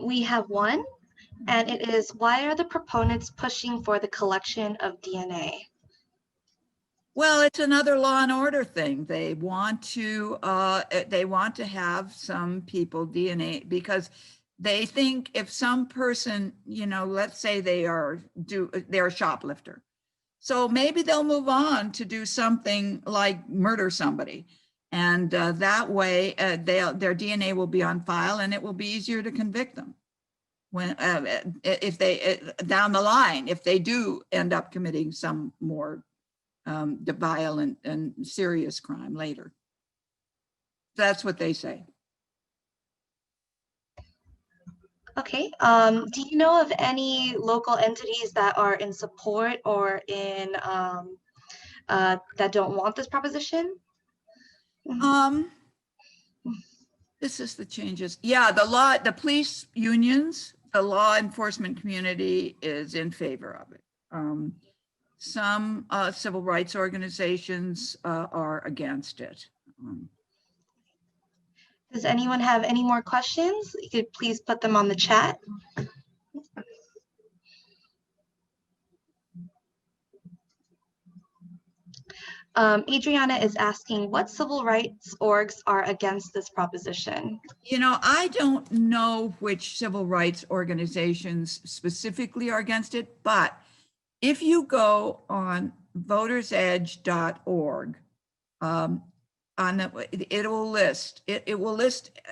We have one, and it is, why are the proponents pushing for the collection of DNA? Well, it's another law and order thing. They want to have some people DNA, because they think if some person, you know, let's say they're a shoplifter, so maybe they'll move on to do something like murder somebody, and that way their DNA will be on file, and it will be easier to convict them when if they down the line, if they do end up committing some more violent and serious crime later. That's what they say. Okay, do you know of any local entities that are in support or in that don't want this proposition? This is the changes. Yeah, the police unions, the law enforcement community is in favor of it. Some civil rights organizations are against it. Does anyone have any more questions? You could please put them on the chat. Adriana is asking, what civil rights orgs are against this proposition? You know, I don't know which civil rights organizations specifically are against it, but if you go on votersedge.org, it will list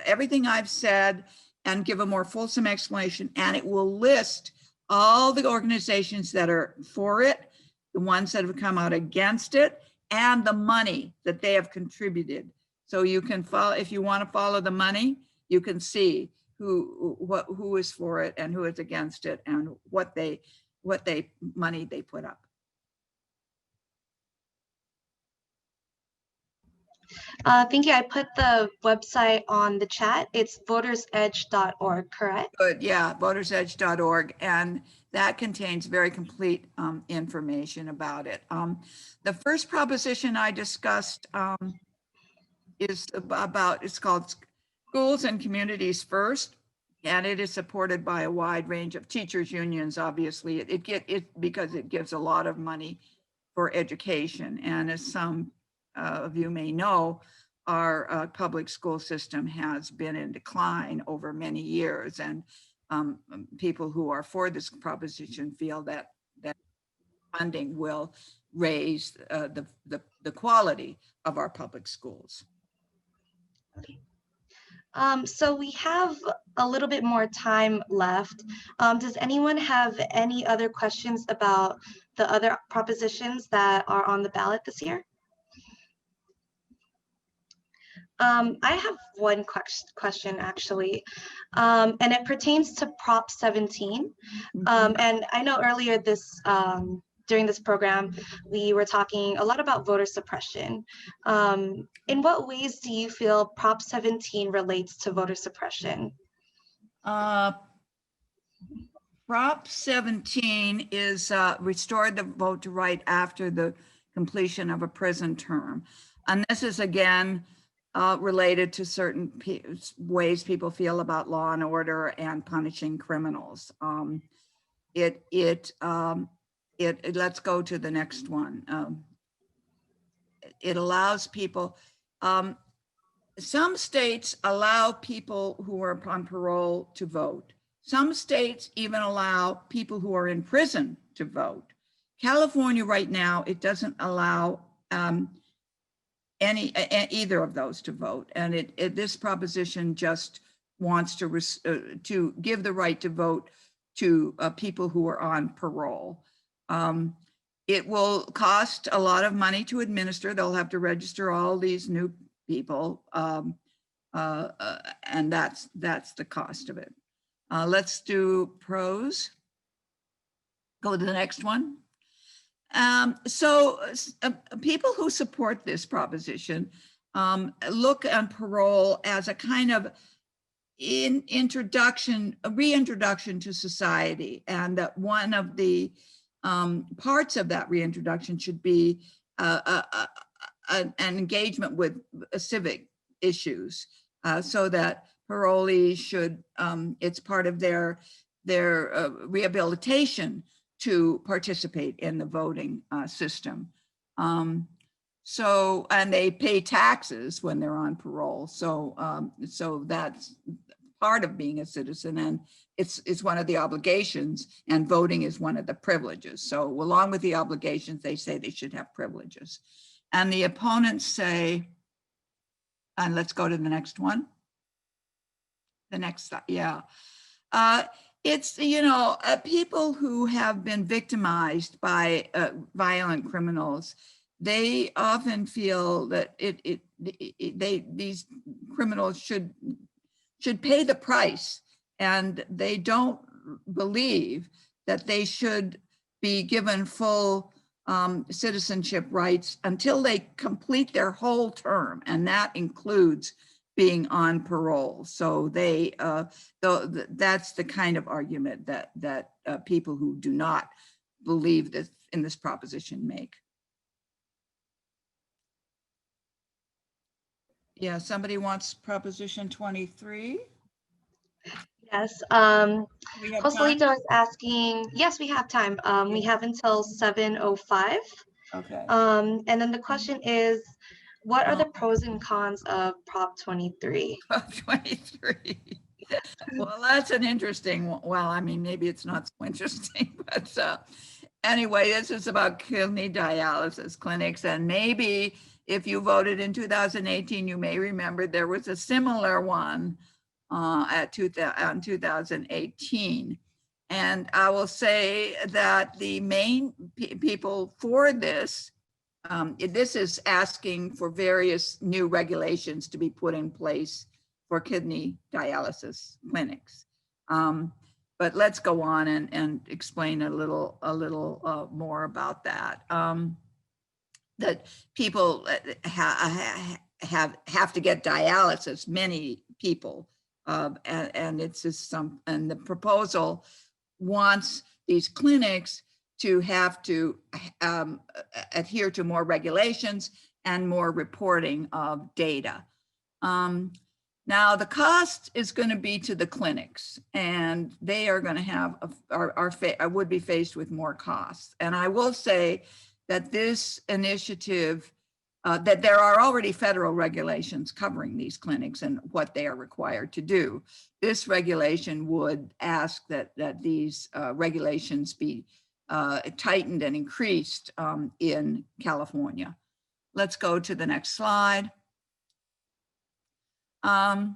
everything I've said and give a more fulsome explanation, and it will list all the organizations that are for it, the ones that have come out against it, and the money that they have contributed. So you can follow, if you want to follow the money, you can see who is for it and who is against it, and what money they put up. Thank you. I put the website on the chat. It's votersedge.org, correct? Good, yeah, votersedge.org, and that contains very complete information about it. The first proposition I discussed is about, it's called Schools and Communities First, and it is supported by a wide range of teachers unions. Obviously, because it gives a lot of money for education, and as some of you may know, our public school system has been in decline over many years, and people who are for this proposition feel that funding will raise the quality of our public schools. So we have a little bit more time left. Does anyone have any other questions about the other propositions that are on the ballot this year? I have one question actually, and it pertains to Prop 17. And I know earlier during this program, we were talking a lot about voter suppression. In what ways do you feel Prop 17 relates to voter suppression? Prop 17 is restored the vote to right after the completion of a prison term. And this is again related to certain ways people feel about law and order and punishing criminals. Let's go to the next one. It allows people, some states allow people who are on parole to vote. Some states even allow people who are in prison to vote. California right now, it doesn't allow either of those to vote. And this proposition just wants to give the right to vote to people who are on parole. It will cost a lot of money to administer. They'll have to register all these new people, and that's the cost of it. Let's do pros. Go to the next one. People who support this proposition look on parole as a kind of reintroduction to society, and that one of the parts of that reintroduction should be an engagement with civic issues, so that parolees should, it's part of their rehabilitation to participate in the voting system. And they pay taxes when they're on parole. So that's part of being a citizen, and it's one of the obligations, and voting is one of the privileges. So along with the obligations, they say they should have privileges. And the opponents say, and let's go to the next one. The next, yeah. It's, people who have been victimized by violent criminals, they often feel that these criminals should pay the price, and they don't believe that they should be given full citizenship rights until they complete their whole term, and that includes being on parole. So that's the kind of argument that people who do not believe this in this proposition make. Yeah, somebody wants Proposition 23. Yes. We have Joselito time? is asking, yes, we have time. We have until 7:05. Okay. And then the question is, what are the pros and cons of Prop 23? Prop 23. Well, that's an interesting one. Well, I mean, maybe it's not so interesting, but anyway, this is about kidney dialysis clinics. And maybe if you voted in 2018, you may remember there was a similar one in 2018. And I will say that the main people for this, this is asking for various new regulations to be put in place for kidney dialysis clinics. But let's go on and explain a little more about that. That people have to get dialysis, many people, and it's just and the proposal wants these clinics to have to adhere to more regulations and more reporting of data. Now the cost is going to be to the clinics, and they are going to have would be faced with more costs. And I will say that this initiative, that there are already federal regulations covering these clinics and what they are required to do. This regulation would ask that these regulations be tightened and increased in California. Let's go to the next slide. Yeah,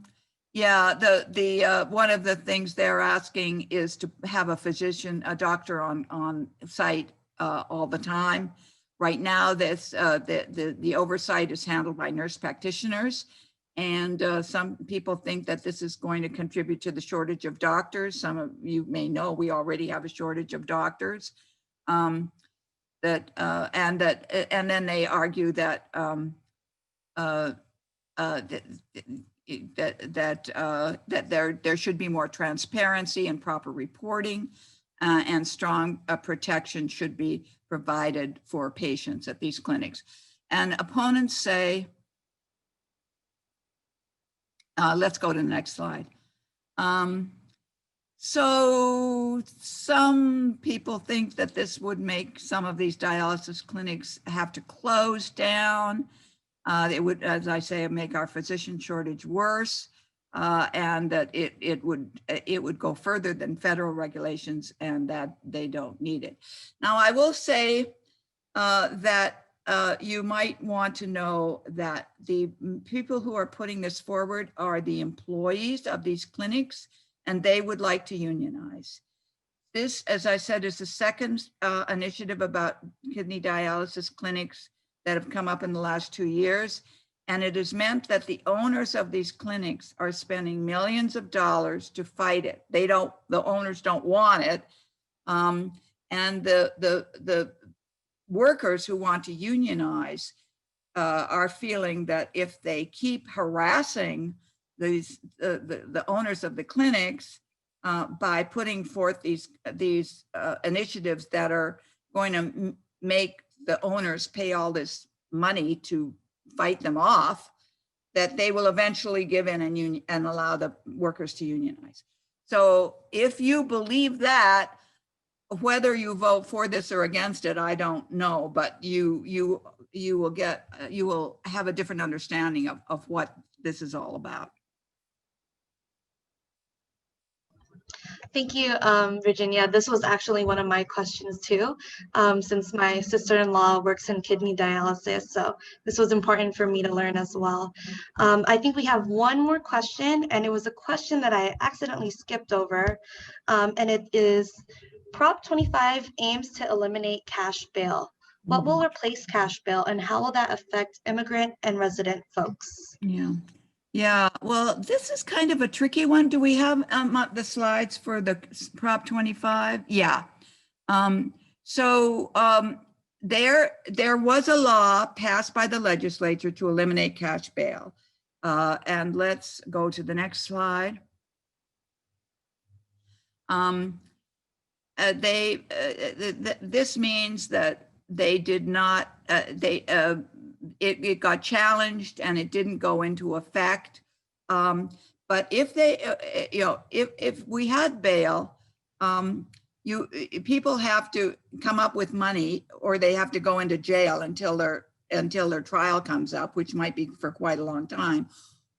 one of the things they're asking is to have a physician, a doctor on site all the time. Right now, this the oversight is handled by nurse practitioners, and some people think that this is going to contribute to the shortage of doctors. Some of you may know we already have a shortage of doctors. And then they argue that there should be more transparency and proper reporting, and strong protection should be provided for patients at these clinics. And opponents say, let's go to the next slide. So some people think that this would make some of these dialysis clinics have to close down. It would, as I say, make our physician shortage worse, and that it would go further than federal regulations, and that they don't need it. Now, I will say that you might want to know that the people who are putting this forward are the employees of these clinics, and they would like to unionize. This, as I said, is the second initiative about kidney dialysis clinics that have come up in the last 2 years. And it has meant that the owners of these clinics are spending millions of dollars to fight it. The owners don't want it. And the workers who want to unionize are feeling that if they keep harassing the owners of the clinics by putting forth these initiatives that are going to make the owners pay all this money to fight them off, that they will eventually give in and allow the workers to unionize. So if you believe that, whether you vote for this or against it, I don't know, but you will have a different understanding of what this is all about. Thank you, Virginia. This was actually one of my questions too, since my sister-in-law works in kidney dialysis. So this was important for me to learn as well. I think we have one more question, and it was a question that I accidentally skipped over. And it is, Prop 25 aims to eliminate cash bail. What will replace cash bail, and how will that affect immigrant and resident folks? Yeah, well, this is kind of a tricky one. Do we have the slides for the Prop 25? Yeah. There was a law passed by the legislature to eliminate cash bail. And let's go to the next slide. This means that they did not, it got challenged and it didn't go into effect. But if they, if we had bail, people have to come up with money, or they have to go into jail until their trial comes up, which might be for quite a long time.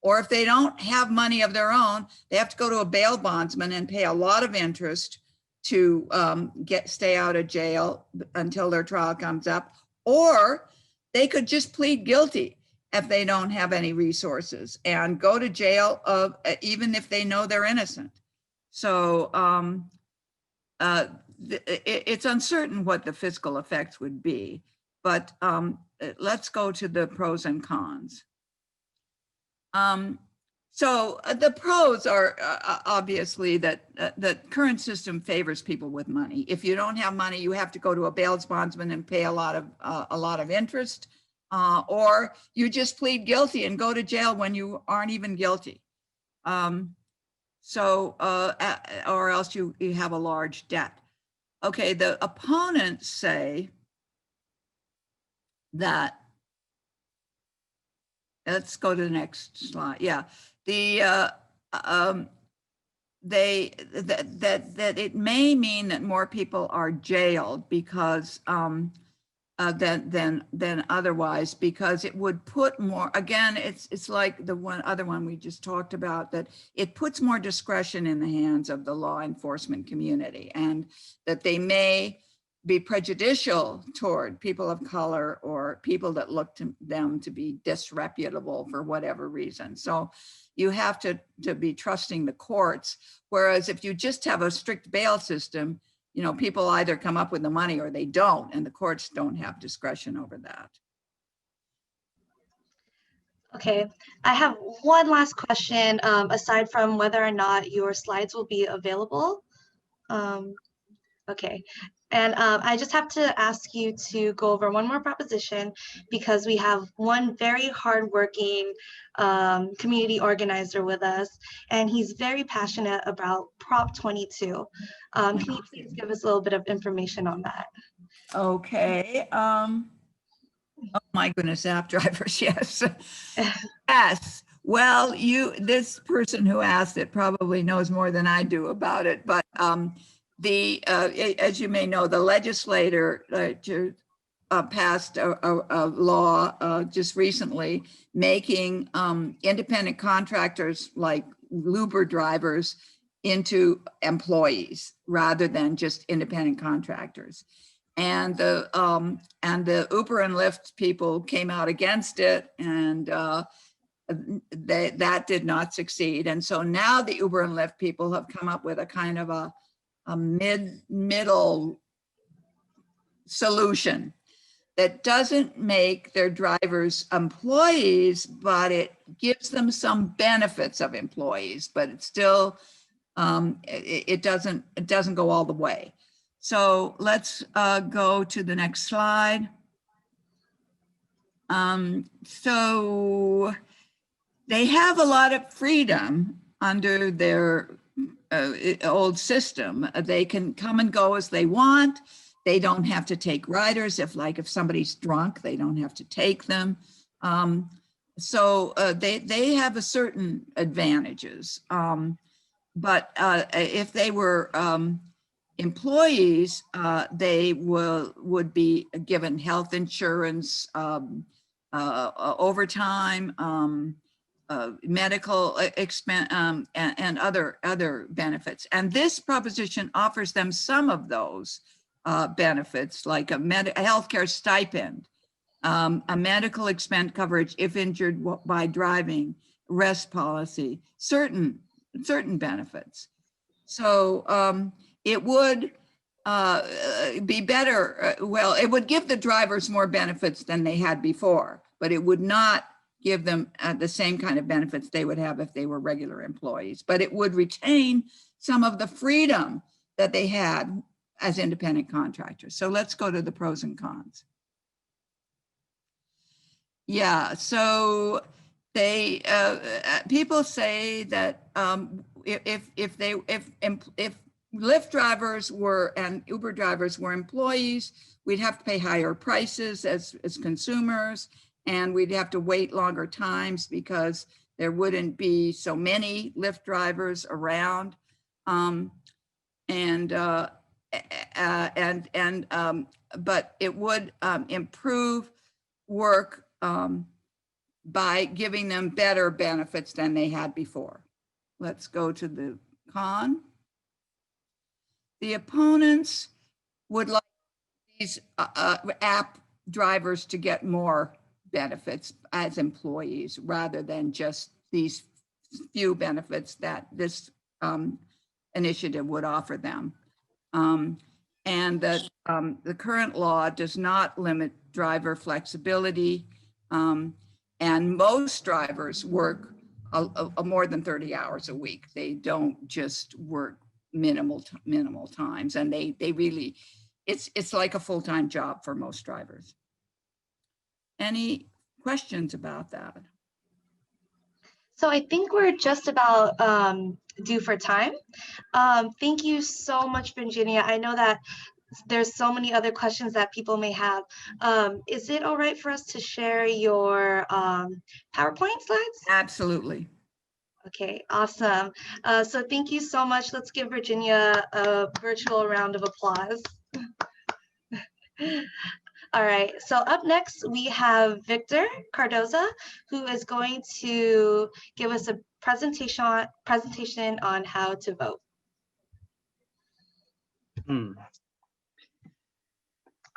Or if they don't have money of their own, they have to go to a bail bondsman and pay a lot of interest to stay out of jail until their trial comes up. Or they could just plead guilty if they don't have any resources and go to jail even if they know they're innocent. So it's uncertain what the fiscal effects would be, but let's go to the pros and cons. So the pros are obviously that the current system favors people with money. If you don't have money, you have to go to a bail bondsman and pay a lot of interest, or you just plead guilty and go to jail when you aren't even guilty. Or else you have a large debt. Okay, the opponents say that, let's go to the next slide. Yeah, that it may mean that more people are jailed because than otherwise, because it would put more, again, it's like the other one we just talked about, that it puts more discretion in the hands of the law enforcement community, and that they may be prejudicial toward people of color or people that look to them to be disreputable for whatever reason. So you have to be trusting the courts. Whereas if you just have a strict bail system, people either come up with the money or they don't, and the courts don't have discretion over that. Okay, I have one last question, aside from whether or not your slides will be available. Okay, and I just have to ask you to go over one more proposition, because we have one very hardworking community organizer with us, and he's very passionate about Prop 22. Can you please give us a little bit of information on that? Okay. Oh my goodness, app drivers, yes. Yes. Well, this person who asked it probably knows more than I do about it, but as you may know, the legislature passed a law just recently making independent contractors like Uber drivers into employees rather than just independent contractors. And the Uber and Lyft people came out against it, and that did not succeed. And so now the Uber and Lyft people have come up with a kind of a middle solution that doesn't make their drivers employees, but it gives them some benefits of employees, but it's still, it doesn't go all the way. So let's go to the next slide. So they have a lot of freedom under their old system. They can come and go as they want. They don't have to take riders. If somebody's drunk, they don't have to take them. So they have a certain advantages. But if they were employees, they would be given health insurance, overtime, medical expense, and other benefits. And this proposition offers them some of those benefits, like a healthcare stipend, a medical expense coverage if injured by driving, rest policy, certain benefits. So it would be better. Well, it would give the drivers more benefits than they had before, but it would not give them the same kind of benefits they would have if they were regular employees. But it would retain some of the freedom that they had as independent contractors. So let's go to the pros and cons. Yeah, so they people say that if Lyft drivers and Uber drivers were employees, we'd have to pay higher prices as consumers, and we'd have to wait longer times because there wouldn't be so many Lyft drivers around, but it would improve work by giving them better benefits than they had before. Let's go to the con. The opponents would like these app drivers to get more benefits as employees rather than just these few benefits that this initiative would offer them. And that the current law does not limit driver flexibility, and most drivers work more than 30 hours a week. They don't just work minimal times, and they really, it's like a full-time job for most drivers. Any questions about that? So I think we're just about due for time. Thank you so much, Virginia. I know that there's so many other questions that people may have. Is it all right for us to share your PowerPoint slides? Absolutely. Okay, awesome. So thank you so much. Let's give Virginia a virtual round of applause. All right, so up next we have Victor Cardoza, who is going to give us a presentation on how to vote.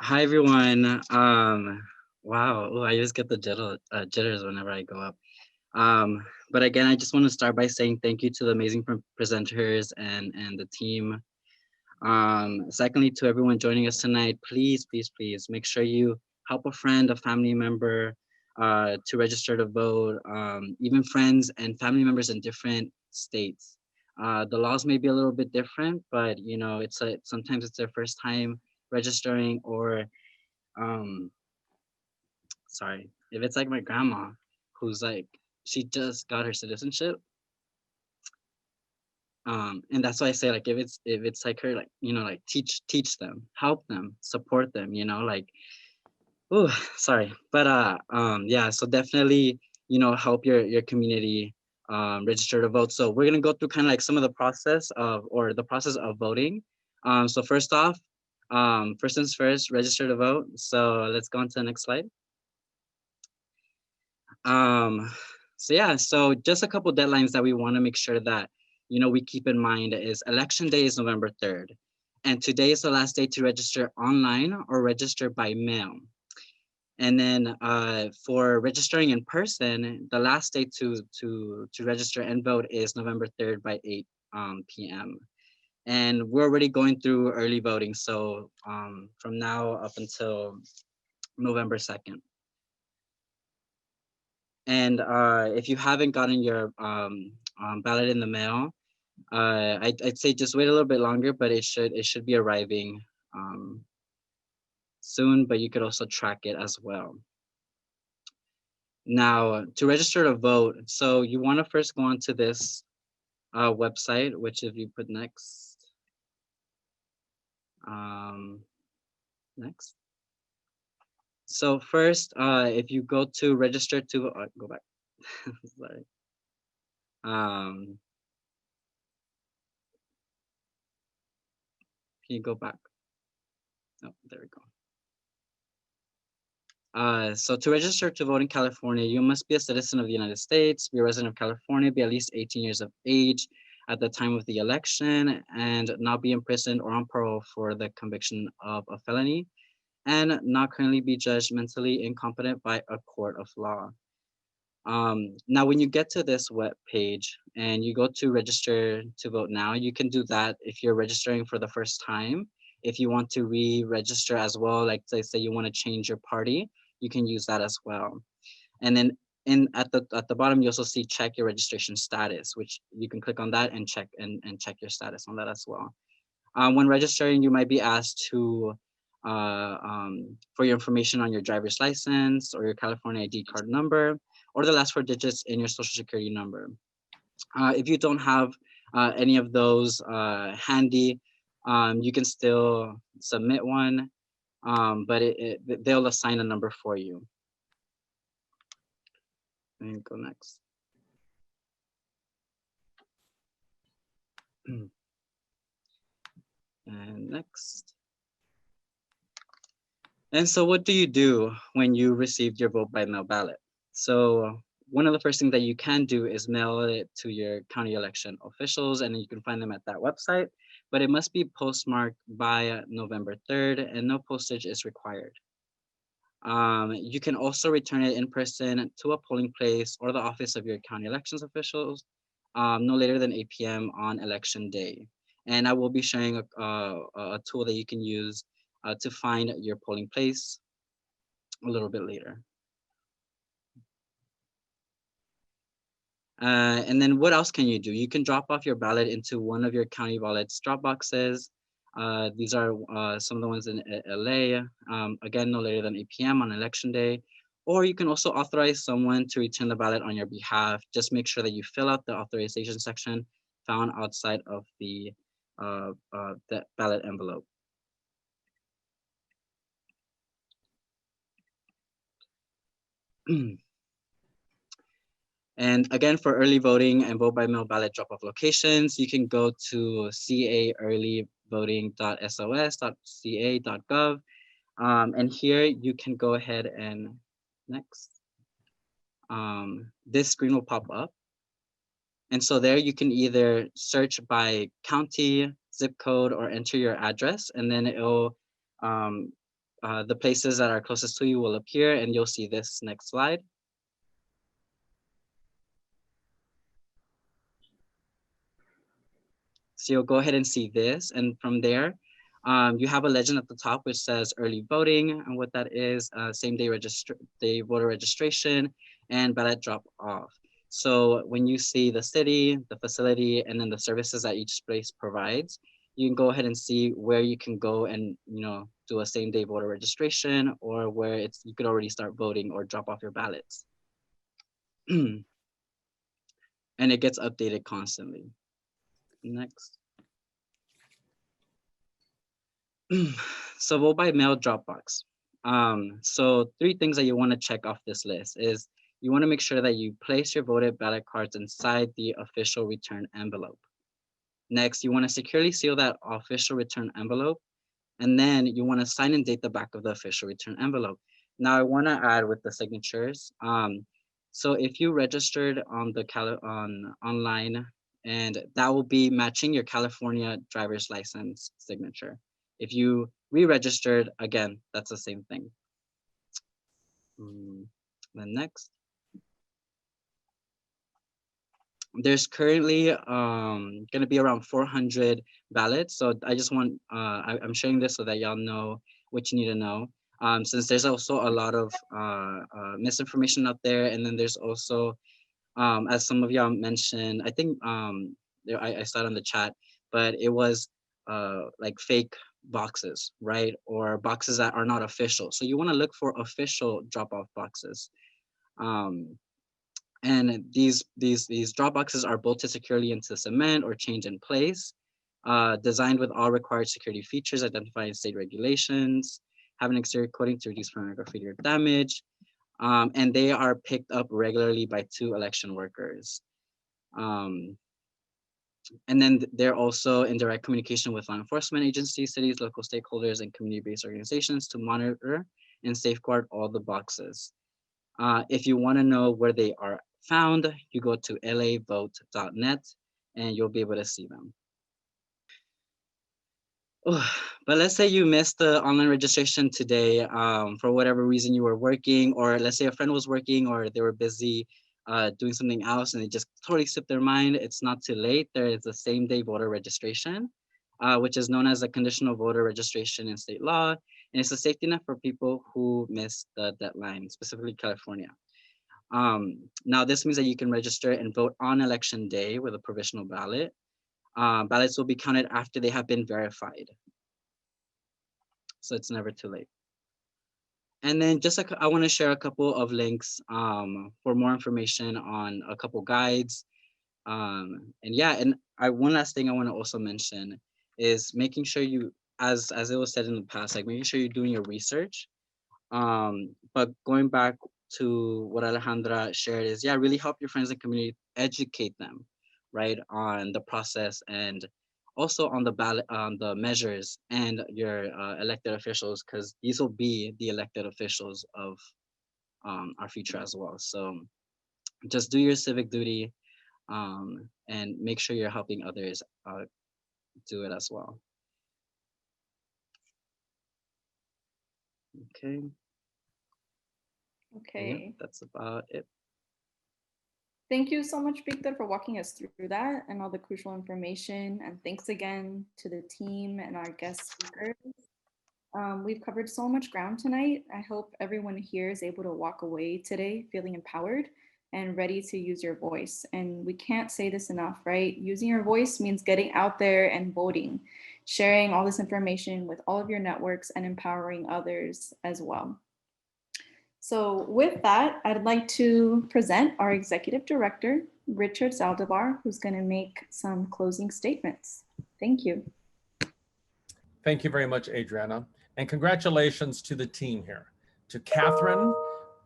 Hi everyone. Wow, ooh, I just get the jitters whenever I go up. But again, I just want to start by saying thank you to the amazing presenters and the team. Secondly, to everyone joining us tonight, please make sure you help a friend, a family member to register to vote, even friends and family members in different states. The laws may be a little bit different, but you know, sometimes it's their first time registering, or sorry, if it's like my grandma who's like, she just got her citizenship. And that's why I say, like, if it's like her, like, you know, like teach them, help them, support them, you know, like, oh, sorry. But yeah, so definitely, you know, help your community register to vote. So we're gonna go through kind of like some of the process of voting. So first off, First things first, register to vote. So let's go on to the next slide. So yeah, so just a couple deadlines that we want to make sure that, you know, we keep in mind is election day is November 3rd. And today is the last day to register online or register by mail. And then for registering in person, the last day to register and vote is November 3rd by 8 p.m. And we're already going through early voting. So from now up until November 2nd. And if you haven't gotten your ballot in the mail, I'd say just wait a little bit longer, but it should be arriving soon, but you could also track it as well. Now, to register to vote, so you want to first go onto this website, which if you put next, next. So first, if you go to register to, go back, sorry. Can you go back? Oh, there we go. So to register to vote in California, you must be a citizen of the United States, be a resident of California, be at least 18 years of age at the time of the election, and not be imprisoned or on parole for the conviction of a felony, and not currently be judged mentally incompetent by a court of law. Now, when you get to this web page and you go to register to vote now, you can do that if you're registering for the first time. If you want to re-register as well, like say you want to change your party, you can use that as well. And then at the bottom, you also see check your registration status, which you can click on that and check your status on that as well. When registering, you might be asked to for your information on your driver's license or your California ID card number, or the last 4 digits in your social security number. If you don't have any of those handy, you can still submit one, but they'll assign a number for you. And go next. And next. And so what do you do when you received your vote by mail ballot? So one of the first things that you can do is mail it to your county election officials, and you can find them at that website, but it must be postmarked by November 3rd and no postage is required. You can also return it in person to a polling place or the office of your county elections officials no later than 8 p.m. on election day. And I will be sharing a tool that you can use to find your polling place a little bit later. And then what else can you do? You can drop off your ballot into one of your county ballots drop boxes. These are some of the ones in LA, again, no later than 8 p.m. on election day. Or you can also authorize someone to return the ballot on your behalf. Just make sure that you fill out the authorization section found outside of the ballot envelope. And again, for early voting and vote by mail ballot drop-off locations, you can go to caearlyvoting.sos.ca.gov. And here you can go ahead and next. This screen will pop up. And so there you can either search by county, zip code, or enter your address, and then it'll, the places that are closest to you will appear, and you'll see this next slide. So you'll go ahead and see this, and from there, you have a legend at the top which says early voting, and what that is, same day voter registration, and ballot drop off. So when you see the city, the facility, and then the services that each place provides, you can go ahead and see where you can go and do a same day voter registration, or where you could already start voting or drop off your ballots. And it gets updated constantly. Next. So vote by mail Dropbox. So 3 things that you want to check off this list is you want to make sure that you place your voted ballot cards inside the official return envelope. Next, you want to securely seal that official return envelope And then you want to sign and date the back of the official return envelope. Now I want to add with the signatures. So if you registered on the online, and that will be matching your California driver's license signature. If you re-registered, again, that's the same thing. Then next. There's currently going to be around 400 ballots. So I just want, I'm sharing this so that y'all know what you need to know. Since there's also a lot of misinformation out there. And then there's also, as some of y'all mentioned, I think I saw it on the chat, but it was like fake boxes, right? Or boxes that are not official. So you want to look for official drop-off boxes. And these drop boxes are bolted securely into cement or chained in place, designed with all required security features, identifying state regulations, have an exterior coating to reduce permanent graffiti or damage, and they are picked up regularly by 2 election workers. And then they're also in direct communication with law enforcement agencies, cities, local stakeholders, and community-based organizations to monitor and safeguard all the boxes. If you want to know where they are found, you go to lavote.net and you'll be able to see them. But let's say you missed the online registration today for whatever reason you were working, or let's say a friend was working or they were busy doing something else and they just totally slipped their mind. It's not too late. There is the same day voter registration, which is known as a conditional voter registration in state law. And it's a safety net for people who missed the deadline, specifically California. Now this means that you can register and vote on election day with a provisional ballot. Ballots will be counted after they have been verified. So it's never too late. And then just I want to share a couple of links for more information on a couple guides. And yeah, and one last thing I want to also mention is making sure you, as it was said in the past, like making sure you're doing your research. But going back to what Alejandra shared is, yeah, really help your friends and community, educate them, right, on the process and also on the ballot, on the measures and your elected officials, because these will be the elected officials of our future as well. So just do your civic duty and make sure you're helping others do it as well. Okay. Okay. Yeah, that's about it. Thank you so much, Victor, for walking us through that and all the crucial information. And thanks again to the team and our guest speakers. We've covered so much ground tonight. I hope everyone here is able to walk away today feeling empowered and ready to use your voice. And we can't say this enough, right? Using your voice means getting out there and voting, sharing all this information with all of your networks and empowering others as well. So with that, I'd like to present our Executive Director, Richard Zaldivar, who's going to make some closing statements. Thank you. Thank you very much, Adriana. And congratulations to the team here, to Catherine,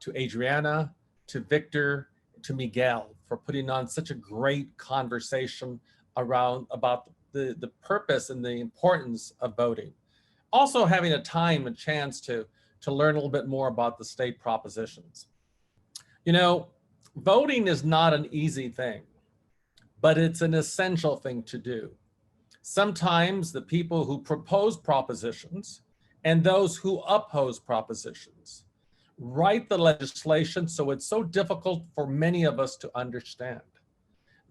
to Adriana, to Victor, to Miguel for putting on such a great conversation about the purpose and the importance of voting. Also having a chance to learn a little bit more about the state propositions. You know, voting is not an easy thing, but it's an essential thing to do. Sometimes the people who propose propositions and those who oppose propositions write the legislation so it's so difficult for many of us to understand.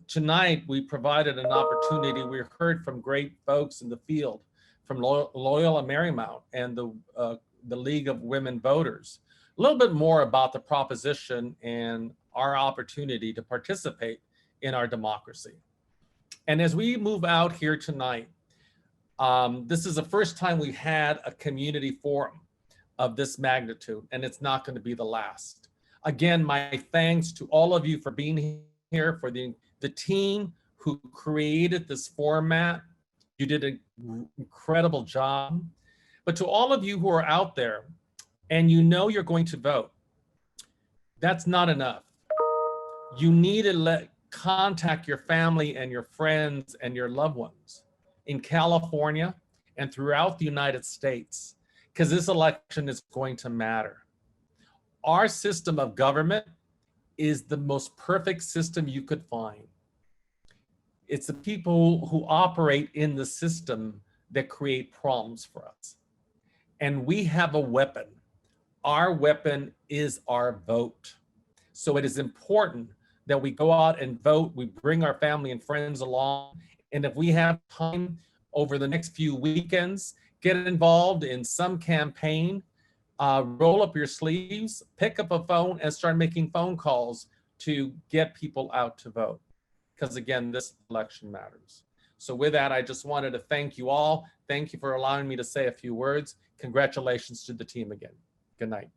Tonight, we provided an opportunity. We heard from great folks in the field, from Loyola Marymount and the League of Women Voters, a little bit more about the proposition and our opportunity to participate in our democracy. And as we move out here tonight, this is the first time we've had a community forum of this magnitude, and it's not going to be the last. Again, my thanks to all of you for being here, for the team who created this format. You did an incredible job. But to all of you who are out there and you know you're going to vote, that's not enough. You need to contact your family and your friends and your loved ones in California and throughout the United States, because this election is going to matter. Our system of government is the most perfect system you could find. It's the people who operate in the system that create problems for us. And we have a weapon. Our weapon is our vote. So it is important that we go out and vote. We bring our family and friends along. And if we have time over the next few weekends, get involved in some campaign, roll up your sleeves, pick up a phone and start making phone calls to get people out to vote. Because again, this election matters. So with that, I just wanted to thank you all. Thank you for allowing me to say a few words. Congratulations to the team again. Good night.